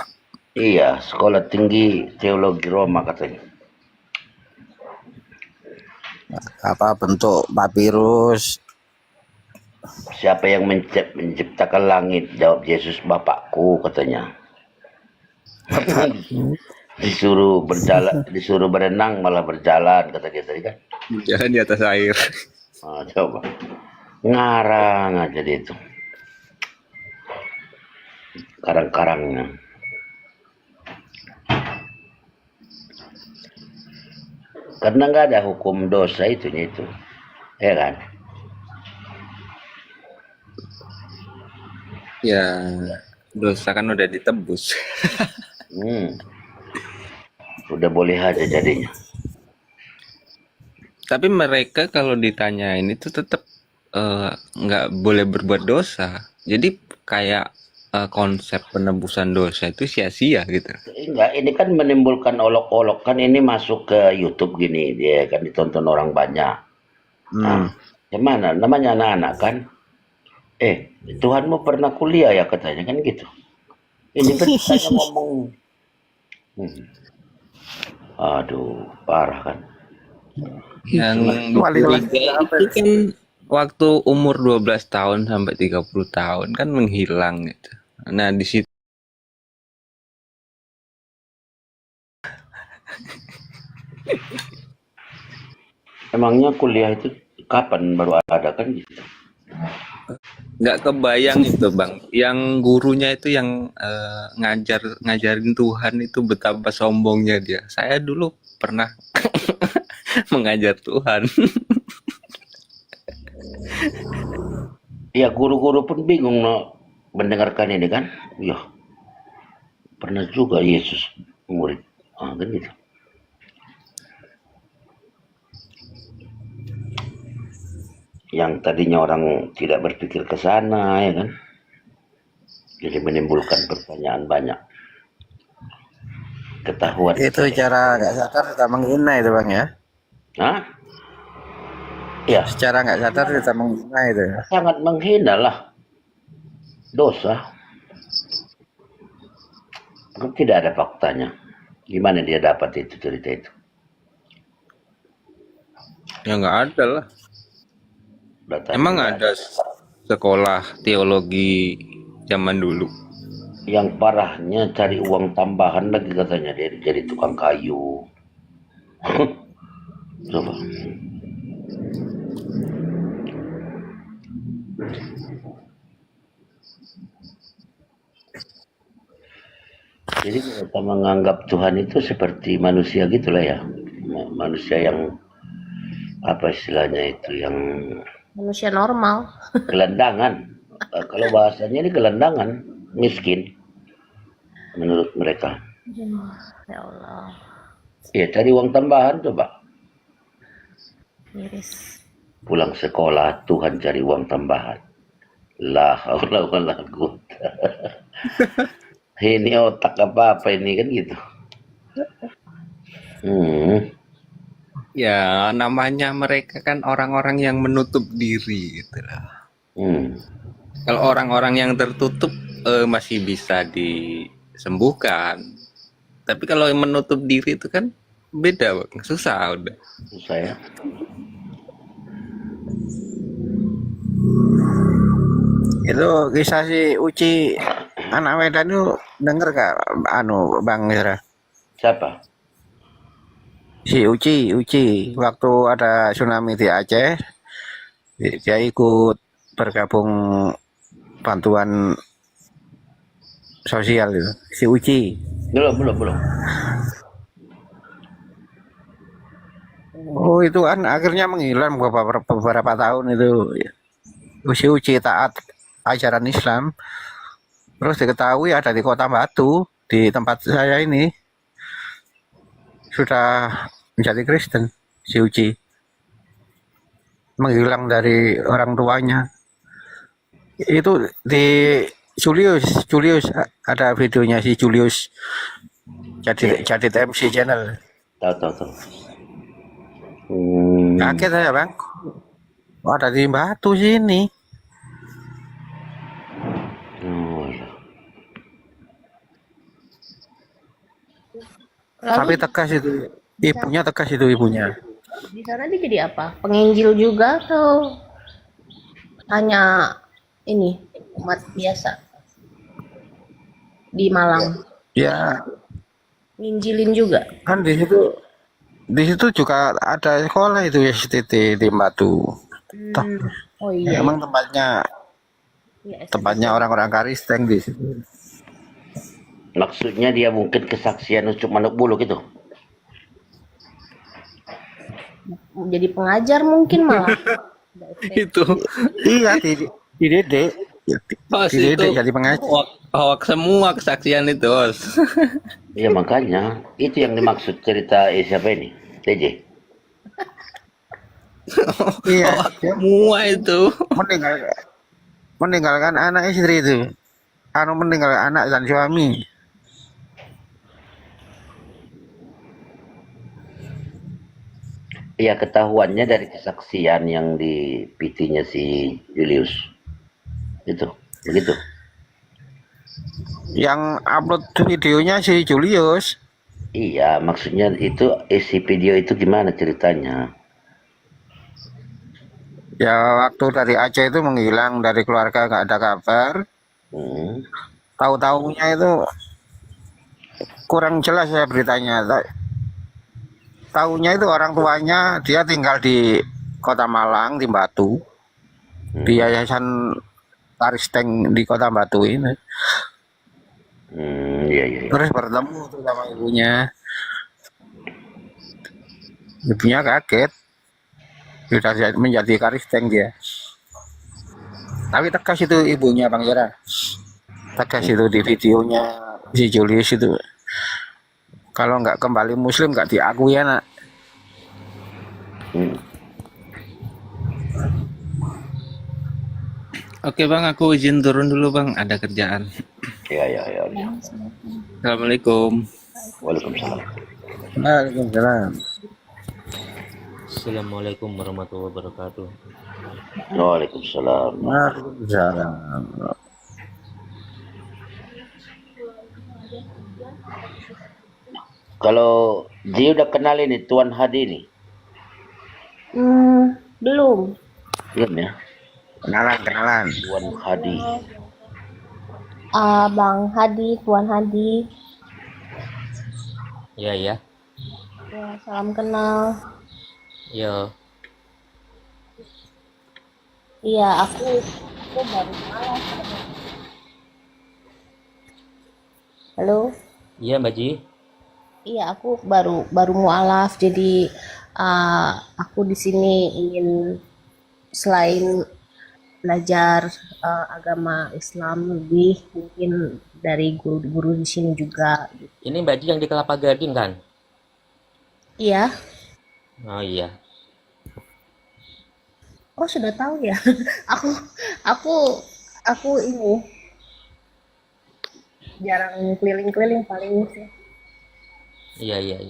Iya, Sekolah Tinggi Teologi Roma katanya. Apa bentuk papirus? Siapa yang menciptakan langit? Jawab Yesus, Bapakku katanya. Disuruh berjalan, disuruh berenang malah berjalan kata dia tadi kan. Jalan di atas air. Coba ngarang aja dia itu karang-karangnya. Karena nggak ada hukum dosa itu, ya kan? Ya, dosa kan udah ditebus. Udah boleh aja jadinya. Tapi mereka kalau ditanyain itu tetap nggak boleh berbuat dosa. Jadi kayak konsep penebusan dosa itu sia-sia gitu. Enggak, ini kan menimbulkan olok-olok kan, ini masuk ke YouTube gini, dia kan ditonton orang banyak. Nah, gimana? Namanya anak-anak kan. Tuhanmu pernah kuliah ya katanya kan gitu. Ini beritanya ngomong. Aduh, parah kan. Yang ketiga itu kan waktu umur 12 tahun sampai 30 tahun kan menghilang gitu. Nah, di situ Emangnya kuliah itu kapan baru ada kan gitu? nggak kebayang itu Bang. Yang gurunya itu yang ngajarin Tuhan itu betapa sombongnya dia. Saya dulu pernah mengajar Tuhan. Ya guru-guru pun bingung mendengarkan ini kan. Ya pernah juga Yesus murid. Kan gitu. Yang tadinya orang tidak berpikir ke sana ya kan. Jadi menimbulkan pertanyaan banyak. Ketahuan. Itu cara nggak sadar kita menghina itu Bang ya? Hah? Ya. Secara nggak sadar kita menghina itu. Sangat menghina lah. Dosa. Tidak ada faktanya. Gimana dia dapat itu cerita itu? Ya nggak ada lah. Data Emang ada sekolah teologi zaman dulu. Yang parahnya cari uang tambahan lagi katanya dia jadi tukang kayu. Coba. Jadi kita menganggap Tuhan itu seperti manusia gitulah ya. Manusia yang apa istilahnya itu yang Manusia normal. gelandangan. Kalau bahasanya ini gelandangan, miskin menurut mereka. Ya Allah, Ya cari uang tambahan coba. miris. Pulang sekolah Tuhan cari uang tambahan. La haula wala quwata. Ini otak apa ini kan gitu. Ya, namanya mereka kan orang-orang yang menutup diri gitu lah. Kalau orang-orang yang tertutup masih bisa disembuhkan. Tapi kalau yang menutup diri itu kan beda, Bang. Susah udah. Susah ya. Itu kisah si Uci anak Medan itu denger gak Bang Zara? Siapa? Si Uci waktu ada tsunami di Aceh, dia ikut bergabung bantuan sosial itu. Si Uci. Belum. Oh itu kan akhirnya menghilang beberapa tahun itu. Si Uci taat ajaran Islam. Terus diketahui ada di Kota Batu, di tempat saya ini. Sudah menjadi Kristen, si Uci. Menghilang dari orang tuanya. Itu di Julius ada videonya si Julius. Jadi MC channel. Tahu. Kaget saya, Bang. Oh, ada di Batu sini. Tapi tegas itu, ibunya tegas itu ibunya. Di sana dia jadi apa? Penginjil juga atau hanya ini umat biasa di Malang? Ya, Nginjilin juga. kan di situ juga ada sekolah itu STT di Batu. Oh iya. Emang tempatnya orang-orang Karisteng di situ. Maksudnya dia mungkin kesaksian untuk Manuk Bulu gitu. Jadi pengajar mungkin malah. Itu. Iya, dididik. Dididik jadi pengajar. Hoax semua kesaksian itu, Os. Iya makanya itu yang dimaksud cerita siapa ini? TJ. Iya, Semua itu. meninggalkan anak istri itu. Meninggalkan anak dan suami. Iya ketahuannya dari kesaksian yang di PT-nya si Julius. Itu, begitu. Yang upload videonya si Julius. Iya, maksudnya itu isi video itu gimana ceritanya? Ya waktu dari Aceh itu menghilang dari keluarga, nggak ada kabar. Tahu-tahunya itu kurang jelas ya beritanya. Tahunya itu orang tuanya dia tinggal di Kota Malang di Batu, di Yayasan Karisteng di Kota Batu ini. Iya. Terus bertemu tuh sama ibunya. Ibunya kaget. Sudah menjadi Karisteng dia. Tapi tegas itu ibunya Bang Yara. Tegas itu di videonya si Julius itu. Kalau nggak kembali Muslim nggak diakui anak. Oke Bang, aku izin turun dulu Bang, ada kerjaan. Iya. Assalamualaikum. Waalaikumsalam. Waalaikumsalam. Assalamualaikum warahmatullahi wabarakatuh. Waalaikumsalam. Waalaikumsalam. Kalau Ji udah kenal ini Tuan Hadi ini? Belum. Belum ya? Kenalan. Tuan Hadi. Bang Hadi, Tuan Hadi. Iya ya. Ya, salam kenal. Yo. Iya, aku baru malas. Halo. Iya Mbak Ji. Iya, aku baru mualaf. Jadi aku di sini ingin selain belajar agama Islam lebih mungkin dari guru-guru di sini juga. Ini Mbak Ji yang di Kelapa Gading kan? Iya. Oh iya. Oh, sudah tahu ya. aku ini jarang keliling-keliling paling sih. Iya.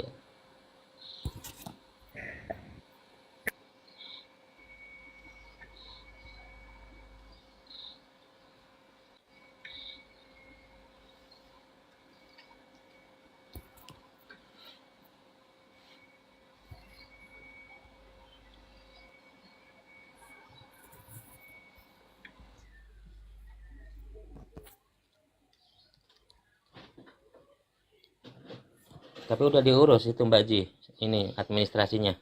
Tapi udah diurus itu Mbak Ji. Ini administrasinya.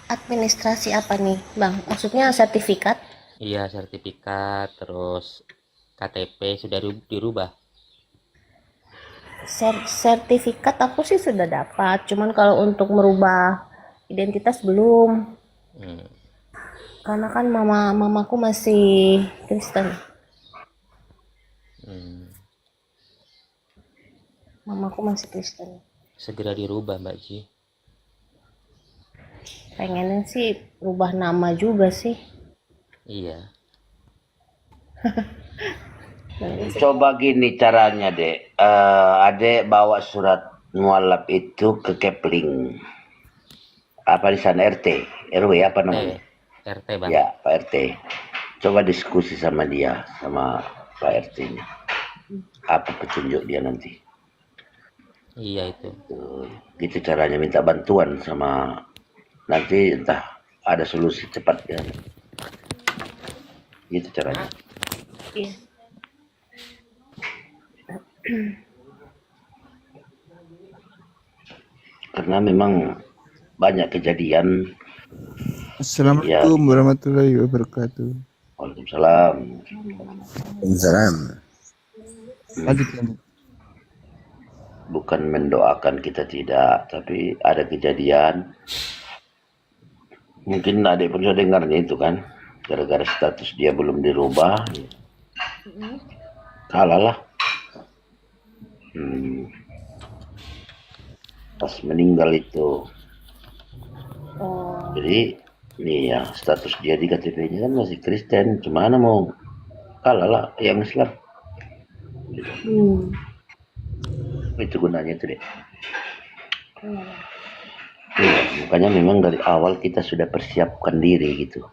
Administrasi apa nih, Bang? Maksudnya sertifikat? Iya, sertifikat, terus KTP sudah dirubah. Sertifikat aku sih sudah dapat, cuman kalau untuk merubah identitas belum. Karena kan mamaku masih Kristen. Mamaku masih Kristen. Segera dirubah Mbak Ji. Pengennya sih rubah nama juga sih. Iya. Coba gini caranya, Dek. Adek bawa surat mualaf itu ke Kepling. Apa di sana RT, RW apa namanya? RT Bang. Ya, Pak RT. Coba diskusi sama dia, sama Pak RT-nya. Apa petunjuk dia nanti? Iya itu. Gitu caranya, minta bantuan sama, nanti entah ada solusi cepat ya. Gitu caranya. Iya. Karena memang banyak kejadian. Assalamualaikum warahmatullahi wabarakatuh. Waalaikumsalam. Waalaikumsalam. Bukan mendoakan kita tidak, tapi ada kejadian. Mungkin adik pun sudah dengarnya itu kan, gara-gara status dia belum dirubah, kalah lah. Pas meninggal itu, jadi nih ya status dia di KTP-nya kan masih Kristen, cuma mau kalah lah yang Islam. Itu gunanya itu deh. Ya, makanya memang dari awal kita sudah persiapkan diri gitu,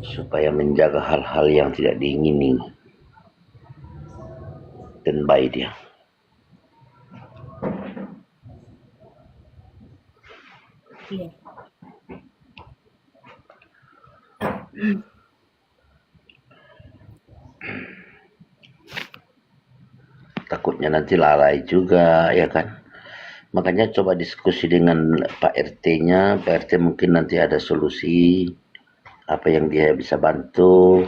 supaya menjaga hal-hal yang tidak diingini dan baik dia. Iya. Takutnya nanti lalai juga ya kan. Makanya coba diskusi dengan Pak RT-nya. Pak RT mungkin nanti ada solusi apa yang dia bisa bantu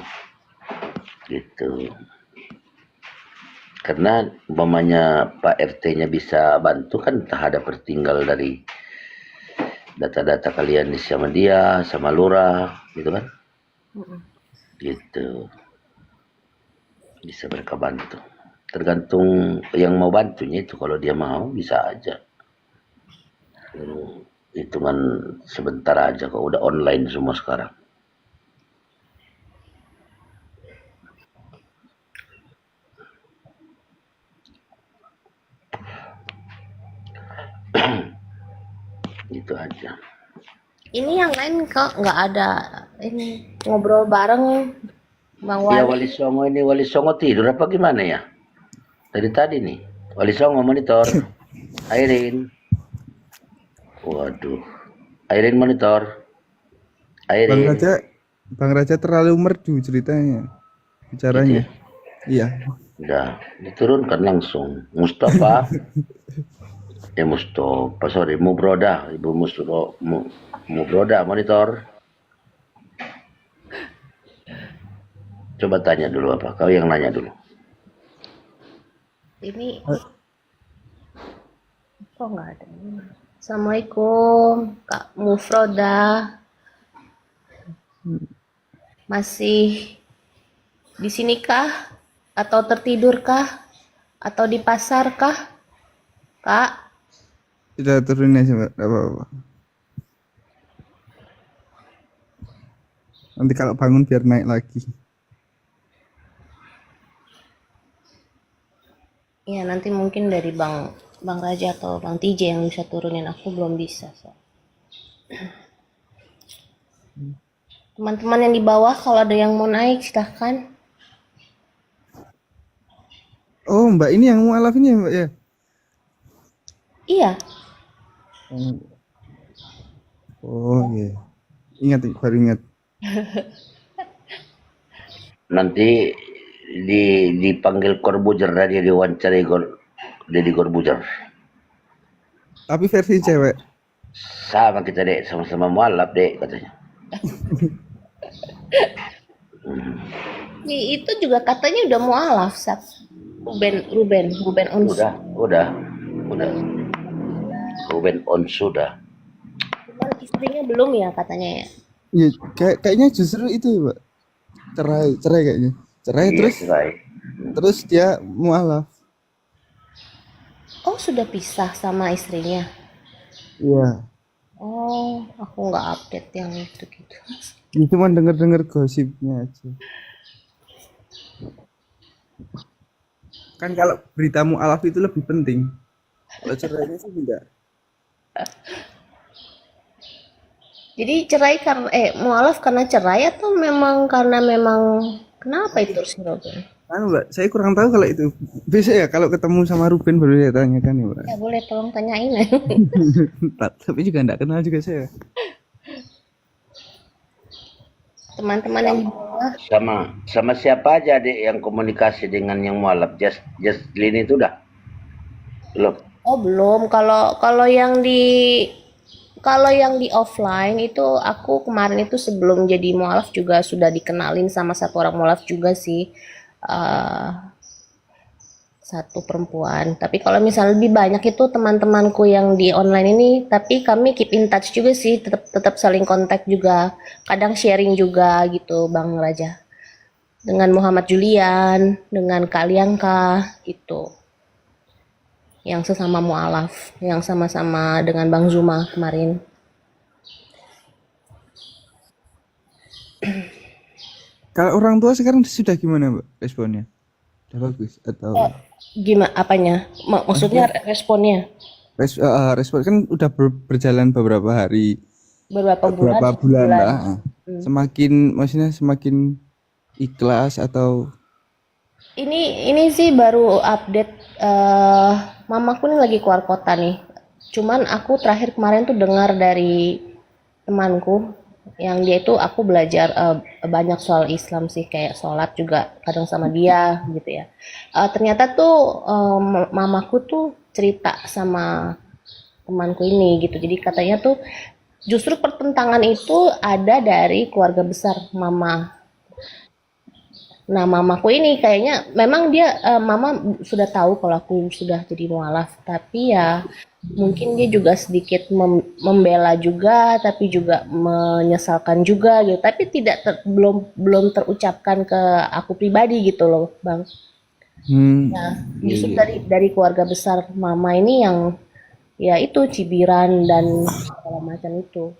gitu. Karena umpamanya Pak RT-nya bisa bantu kan entah ada pertinggal dari data-data kalian sama dia, sama lurah gitu kan. Gitu. Bisa mereka bantu. Tergantung yang mau bantunya itu, kalau dia mau bisa aja. Hitungan sebentar aja kok, udah online semua sekarang. Gitu aja. Ini yang lain kok nggak ada ini ngobrol bareng Bang Ya Wali. Wali Songo ini, Wali Songo tidur apa gimana ya? Dari tadi nih, Wali Songo monitor. Airin. Waduh. Airin monitor. Akhirnya Bang Raja terlalu merdu ceritanya, gitu bicaranya. ya. Iya. Udah diturunkan langsung. Mustafa, sorry, Mubroda, Ibu Mubroda monitor. Coba tanya dulu apa? Kau yang nanya dulu. Ini kok nggak ada? Assalamualaikum, Kak Mufroda. Masih di sini kah? Atau tertidur kah? Atau di pasar kah? Kak? Kita turunin aja, Mbak. Nggak apa-apa. Nanti kalau bangun biar naik lagi. Ya nanti mungkin dari Bang Raja atau Bang TJ yang bisa turunin, aku belum bisa. Teman-teman yang di bawah kalau ada yang mau naik silahkan. Oh, Mbak ini yang mualaf ini ya, Mbak ya? Iya. Oh iya. Ingat, baru ingat. Nanti dipanggil Corbuzier, dia diwawancari Deddy Corbuzier. Tapi versi cewek. Sama kita dek, sama-sama mualaf dek katanya. Itu juga katanya udah mualaf, Sab. Ruben Ons. Udah. Ruben Ons sudah. Cuman istrinya belum ya katanya ya. Iya, kayaknya justru itu ya, Mbak. Cerai kayaknya. Cerai Iya, terus cerai. terus dia mualaf. Oh sudah pisah sama istrinya. Iya. Oh aku nggak update yang itu gitu. Ini cuma denger gosipnya aja. Kan kalau berita mualaf itu lebih penting. Kalau cerainya sih enggak. Jadi cerai karena mualaf karena cerai atau memang karena kenapa itu si Ruben? Kan Mbak, saya kurang tahu kalau itu. Besok ya kalau ketemu sama Ruben baru saya tanyakan ya, Mbak. Ya boleh tolong tanyain. Tapi juga enggak kenal juga saya. Teman-teman yang di bawah. Sama siapa aja dek yang komunikasi dengan yang mualaf? Just Lini itu udah belum? Oh belum. Kalau yang di offline itu aku kemarin itu sebelum jadi mualaf juga sudah dikenalin sama satu orang mualaf juga sih. Satu perempuan. Tapi kalau misalnya lebih banyak itu teman-temanku yang di online ini, tapi kami keep in touch juga sih, tetap saling kontak juga, kadang sharing juga gitu, Bang Raja. Dengan Muhammad Julian, dengan Kaliangka gitu. Yang sesama mualaf, yang sama-sama dengan Bang Zuma kemarin. Kalau orang tua sekarang sudah gimana, Mbak, responnya? Udah bagus atau Gimana apanya? Maksudnya responnya? Respon kan udah berjalan beberapa hari, Beberapa bulan lah. Maksudnya semakin ikhlas atau Ini sih baru update. Mamaku nih lagi keluar kota nih. Cuman aku terakhir kemarin tuh dengar dari temanku yang dia itu aku belajar banyak soal Islam sih, kayak sholat juga kadang sama dia gitu ya. Ternyata tuh mamaku tuh cerita sama temanku ini gitu. Jadi katanya tuh justru pertentangan itu ada dari keluarga besar mama. Nah, mamaku ini kayaknya memang dia mama sudah tahu kalau aku sudah jadi mualaf, tapi ya mungkin dia juga sedikit membela juga, tapi juga menyesalkan juga gitu. Tapi belum terucapkan ke aku pribadi gitu loh, Bang. Nah, justru dari keluarga besar mama ini yang ya itu cibiran dan segala macam itu.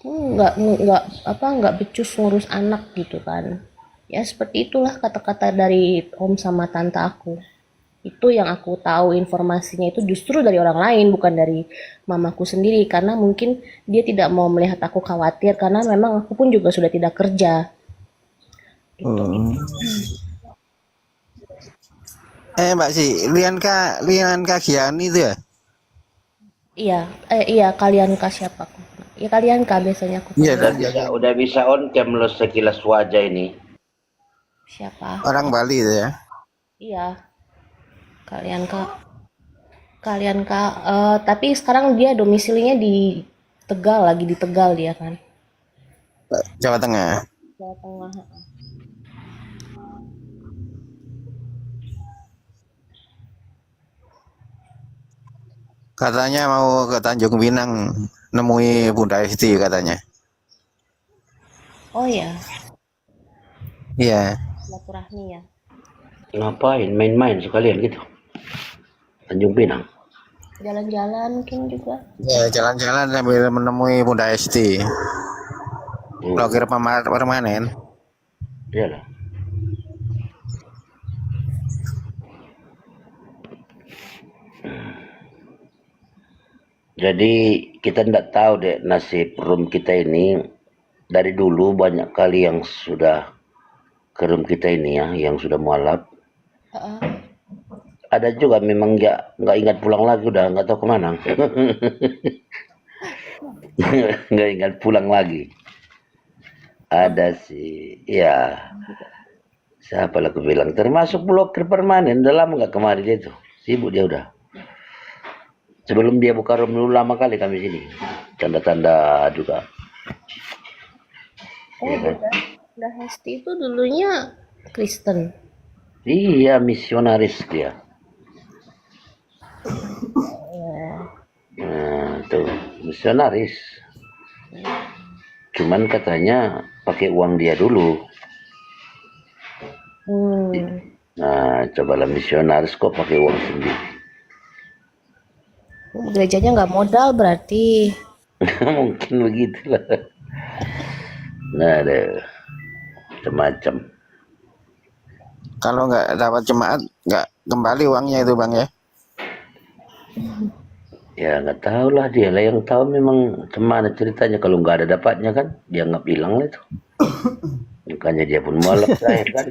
Nggak becus ngurus anak gitu kan. Ya seperti itulah kata-kata dari om sama tante aku. Itu yang aku tahu informasinya itu justru dari orang lain, bukan dari mamaku sendiri. Karena mungkin dia tidak mau melihat aku khawatir, karena memang aku pun juga sudah tidak kerja. Gitu. Mbak sih, Lianka Giani itu ya? Iya, kalian kah siapa? Ya kalian kah biasanya aku Iya, panggil. Udah bisa on cam lo sekilas wajah ini. Siapa? orang Bali itu ya. Iya, kalian kak. Kalian kak. Tapi sekarang dia domisilinya di Tegal, lagi di Tegal dia kan. Jawa Tengah. Jawa Tengah. Katanya mau ke Tanjung Pinang nemui Bunda Esti katanya. Oh ya, Iya. silaturahmi ya. Ngapain main-main sekalian gitu? Tanjung Pinang. Jalan-jalan mungkin juga. Ya, jalan-jalan sambil menemui Bunda Esti. Blogger permanen. Iyalah. Jadi kita tidak tahu deh nasib room kita ini. Dari dulu banyak kali yang sudah ke room kita ini ya, yang sudah mualaf. Ada juga memang nggak ingat pulang lagi, udah nggak tahu kemana. Nggak ingat pulang lagi. Ada sih, ya. Siapa lah aku bilang, termasuk blogger permanen, udah lama nggak kemari dia tuh, sibuk dia udah. Sebelum dia buka room dulu lama kali kami sini, tanda-tanda juga. Oh, Ya kan? Bunda Hesti itu dulunya Kristen. Iya, misionaris dia. Nah, tuh misionaris. Cuman katanya pakai uang dia dulu. Nah, cobalah misionaris kok pakai uang sendiri. Gerejanya nggak modal berarti. Mungkin begitulah. Nah, ada macam-macam. Kalau nggak dapat jemaat, nggak kembali uangnya itu bang ya? Ya nggak tahu lah, dia lah yang tahu memang kemana ceritanya. Kalau nggak ada dapatnya kan, dia nggak bilang lah itu. Makanya dia pun mualaf terakhir kan.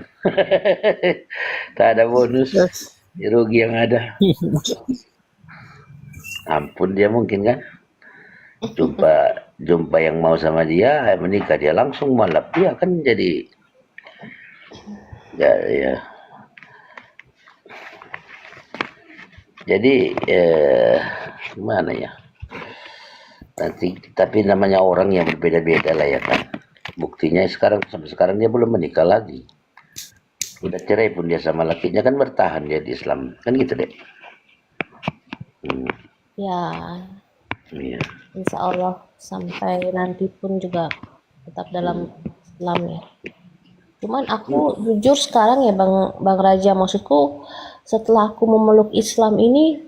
Tak ada bonus, rugi yang ada. Ampun dia mungkin kan. Jumpa yang mau sama dia, menikah dia langsung mualaf. Dia kan jadi ya. Jadi gimana ya? Nanti tapi namanya orang yang berbeda-beda lah ya kan. Buktinya sampai sekarang dia belum menikah lagi. Udah cerai pun dia sama lakinya kan, bertahan dia di Islam. Kan gitu deh. Ya, Iya. insya Allah sampai nanti pun juga tetap dalam Islam ya. Cuman aku jujur sekarang ya Bang Raja, maksudku setelah aku memeluk Islam ini,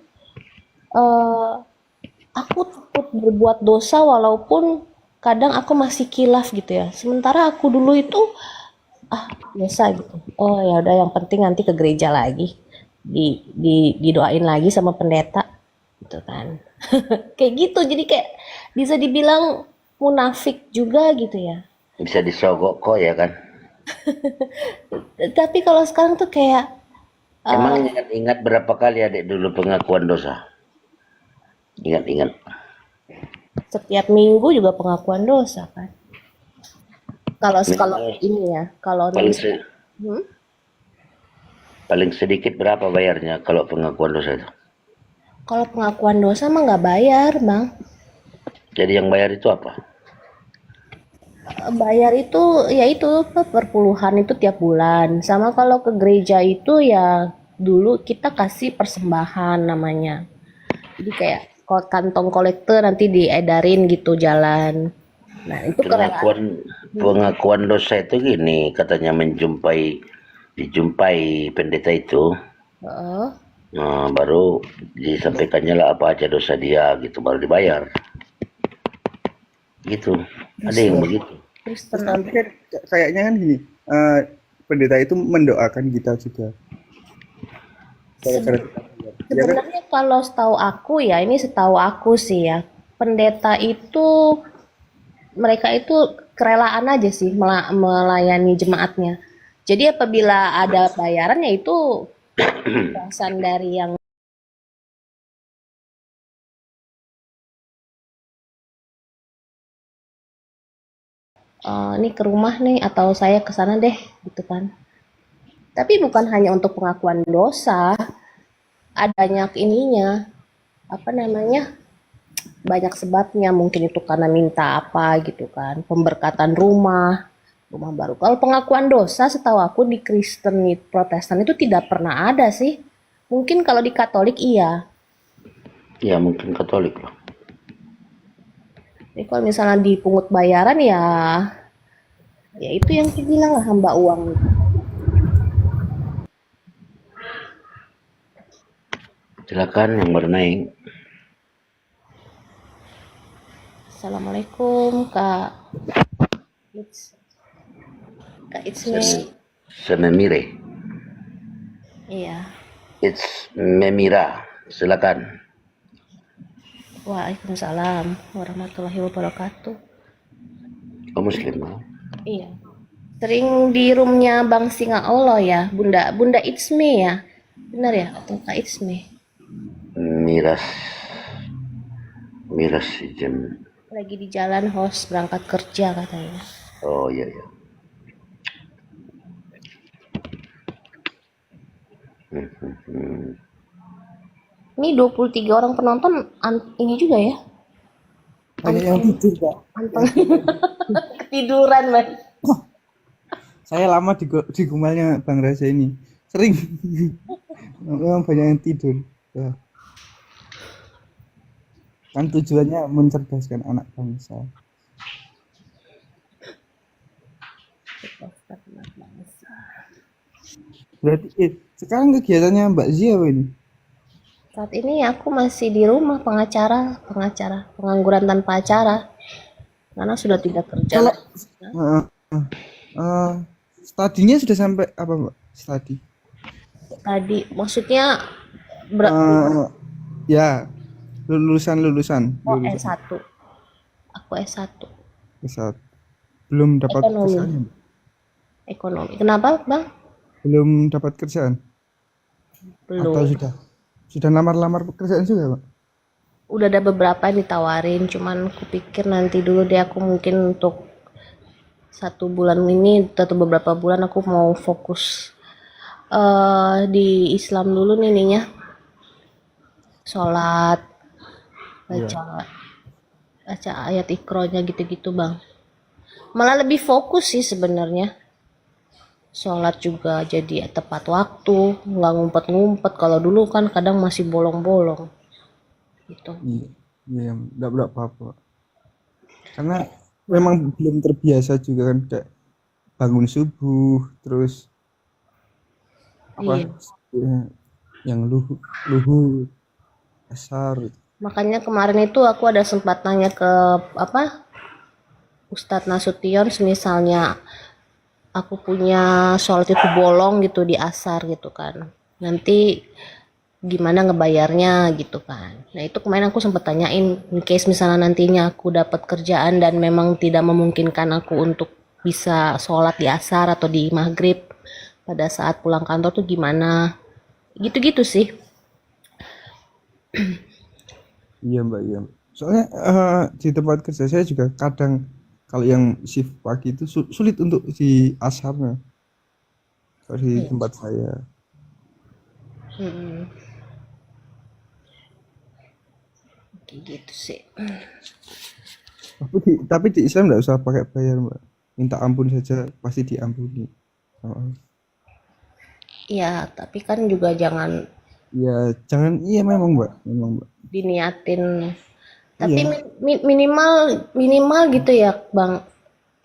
aku takut berbuat dosa walaupun kadang aku masih kilaf gitu ya. Sementara aku dulu itu biasa gitu. Oh ya udah, yang penting nanti ke gereja lagi, didoain lagi sama pendeta gitu kan. Kayak gitu, jadi kayak bisa dibilang munafik juga gitu ya. Bisa disogok kok ya kan. Tapi kalau sekarang tuh kayak Emang ingat berapa kali adik dulu pengakuan dosa? Ingat-ingat. setiap minggu juga pengakuan dosa kan. Kalau ini ya, kalau Paling sedikit berapa bayarnya kalau pengakuan dosa itu? kalau pengakuan dosa mah nggak bayar, Bang. Jadi yang bayar itu apa? Bayar itu ya itu per puluhan itu tiap bulan. Sama kalau ke gereja itu ya dulu kita kasih persembahan namanya. Jadi kayak kantong kolektor nanti diedarin gitu jalan. Nah, itu pengakuan dosa itu gini, katanya dijumpai pendeta itu. Nah, baru disampaikannya lah apa aja dosa dia gitu, baru dibayar. Gitu. Ada yang begitu. Tapi kan kayaknya kan gini, pendeta itu mendoakan kita juga. Sebenarnya kalau setahu aku ya, ini setahu aku sih ya, pendeta itu mereka itu kerelaan aja sih melayani jemaatnya. Jadi apabila ada bayaran ya itu perasaan dari yang ini ke rumah nih atau saya ke sana deh gitu kan. Tapi bukan hanya untuk pengakuan dosa, adanya ininya apa namanya? Banyak sebabnya, mungkin itu karena minta apa gitu kan, pemberkatan rumah baru. Kalau pengakuan dosa setahu aku di Kristen Protestan itu tidak pernah ada sih. Mungkin kalau di Katolik iya. Ya mungkin Katolik lah. Jadi kalau misalnya dipungut bayaran ya itu yang dibilang lah hamba uang. Silakan yang bermain. Assalamualaikum Kak. Kak Itsme. Sememire. Iya. It's Memira. Silakan. Waalaikumsalam warahmatullahi wabarakatuh. Oh Muslim. Iya. Sering di roomnya Bang Singa Allah ya, Bunda Itsme ya. Benar ya atau Kak Itsme? Miras jam. Lagi di jalan host berangkat kerja katanya. Oh iya iya. Ini 23 orang penonton ini juga ya. Banyak yang tidur, Pak. Ketiduran, Mas. Saya lama di gumalnya Bang Raza ini. Sering. Memang banyak yang tidur. Ya. Kan tujuannya mencerdaskan anak bangsa. Berarti sekarang kegiatannya Mbak Zia apa ini? Saat ini aku masih di rumah pengacara, pengangguran tanpa acara. Karena sudah tidak kerja. Kalau studinya sudah sampai apa, Mbak? Studi. Tadi maksudnya ya lulusan. Oh, S1. Aku S1. S1. Belum dapat Ekonomi. kerjaan. Ekonomi. Kenapa, Bang? Belum dapat kerjaan. Belum. Atau sudah lamar-lamar pekerjaan juga, Pak? Udah ada beberapa yang ditawarin, cuman aku pikir nanti dulu deh, aku mungkin untuk 1 bulan ini atau beberapa bulan aku mau fokus di Islam dulu nih, sholat, baca ayat Iqra-nya gitu-gitu, Bang. Malah lebih fokus sih sebenarnya. Sholat juga jadi tepat waktu, nggak ngumpet-ngumpet. Kalau dulu kan kadang masih bolong-bolong gitu. Iya, enggak apa-apa. Karena memang belum terbiasa juga kan, kayak bangun subuh terus apa yang luhur asar. Makanya kemarin itu aku ada sempat nanya ke Ustadz Nasution, misalnya aku punya sholat itu bolong gitu di asar gitu kan, nanti gimana ngebayarnya gitu kan. Nah itu kemarin aku sempat tanyain, in case misalnya nantinya aku dapat kerjaan dan memang tidak memungkinkan aku untuk bisa sholat di asar atau di maghrib pada saat pulang kantor tuh gimana, gitu-gitu sih. Iya Mbak, iya. Soalnya di tempat kerja saya juga kadang kalau yang shift pagi itu sulit untuk di asarnya. Kalau di tempat saya. Gitu sih. Tapi di Islam nggak usah pakai bayar, Mbak. Minta ampun saja pasti diampuni. Iya, tapi kan juga jangan. Ya jangan, iya memang Mbak, Diniatin. Tapi minimal gitu ya, Bang.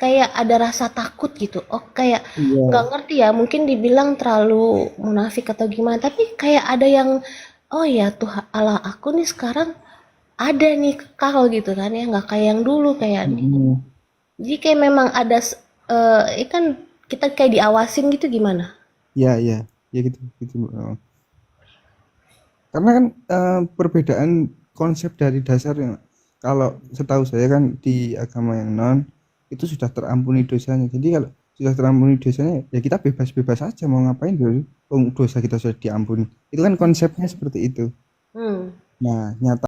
Kayak ada rasa takut gitu. Oh, kayak nggak ngerti ya. Mungkin dibilang terlalu munafik atau gimana. Tapi kayak ada yang, oh ya Tuhan Allah, aku nih sekarang ada nih kekal gitu kan ya. Nggak kayak yang dulu kayak. Jadi kayak memang ada, kan kita kayak diawasin gitu gimana? Ya gitu. Karena kan perbedaan konsep dari dasarnya. Kalau setahu saya kan di agama yang non itu sudah terampuni dosanya. Jadi kalau sudah terampuni dosanya ya kita bebas-bebas aja mau ngapain dulu. Dosa kita sudah diampuni. Itu kan konsepnya seperti itu. Nah, nyata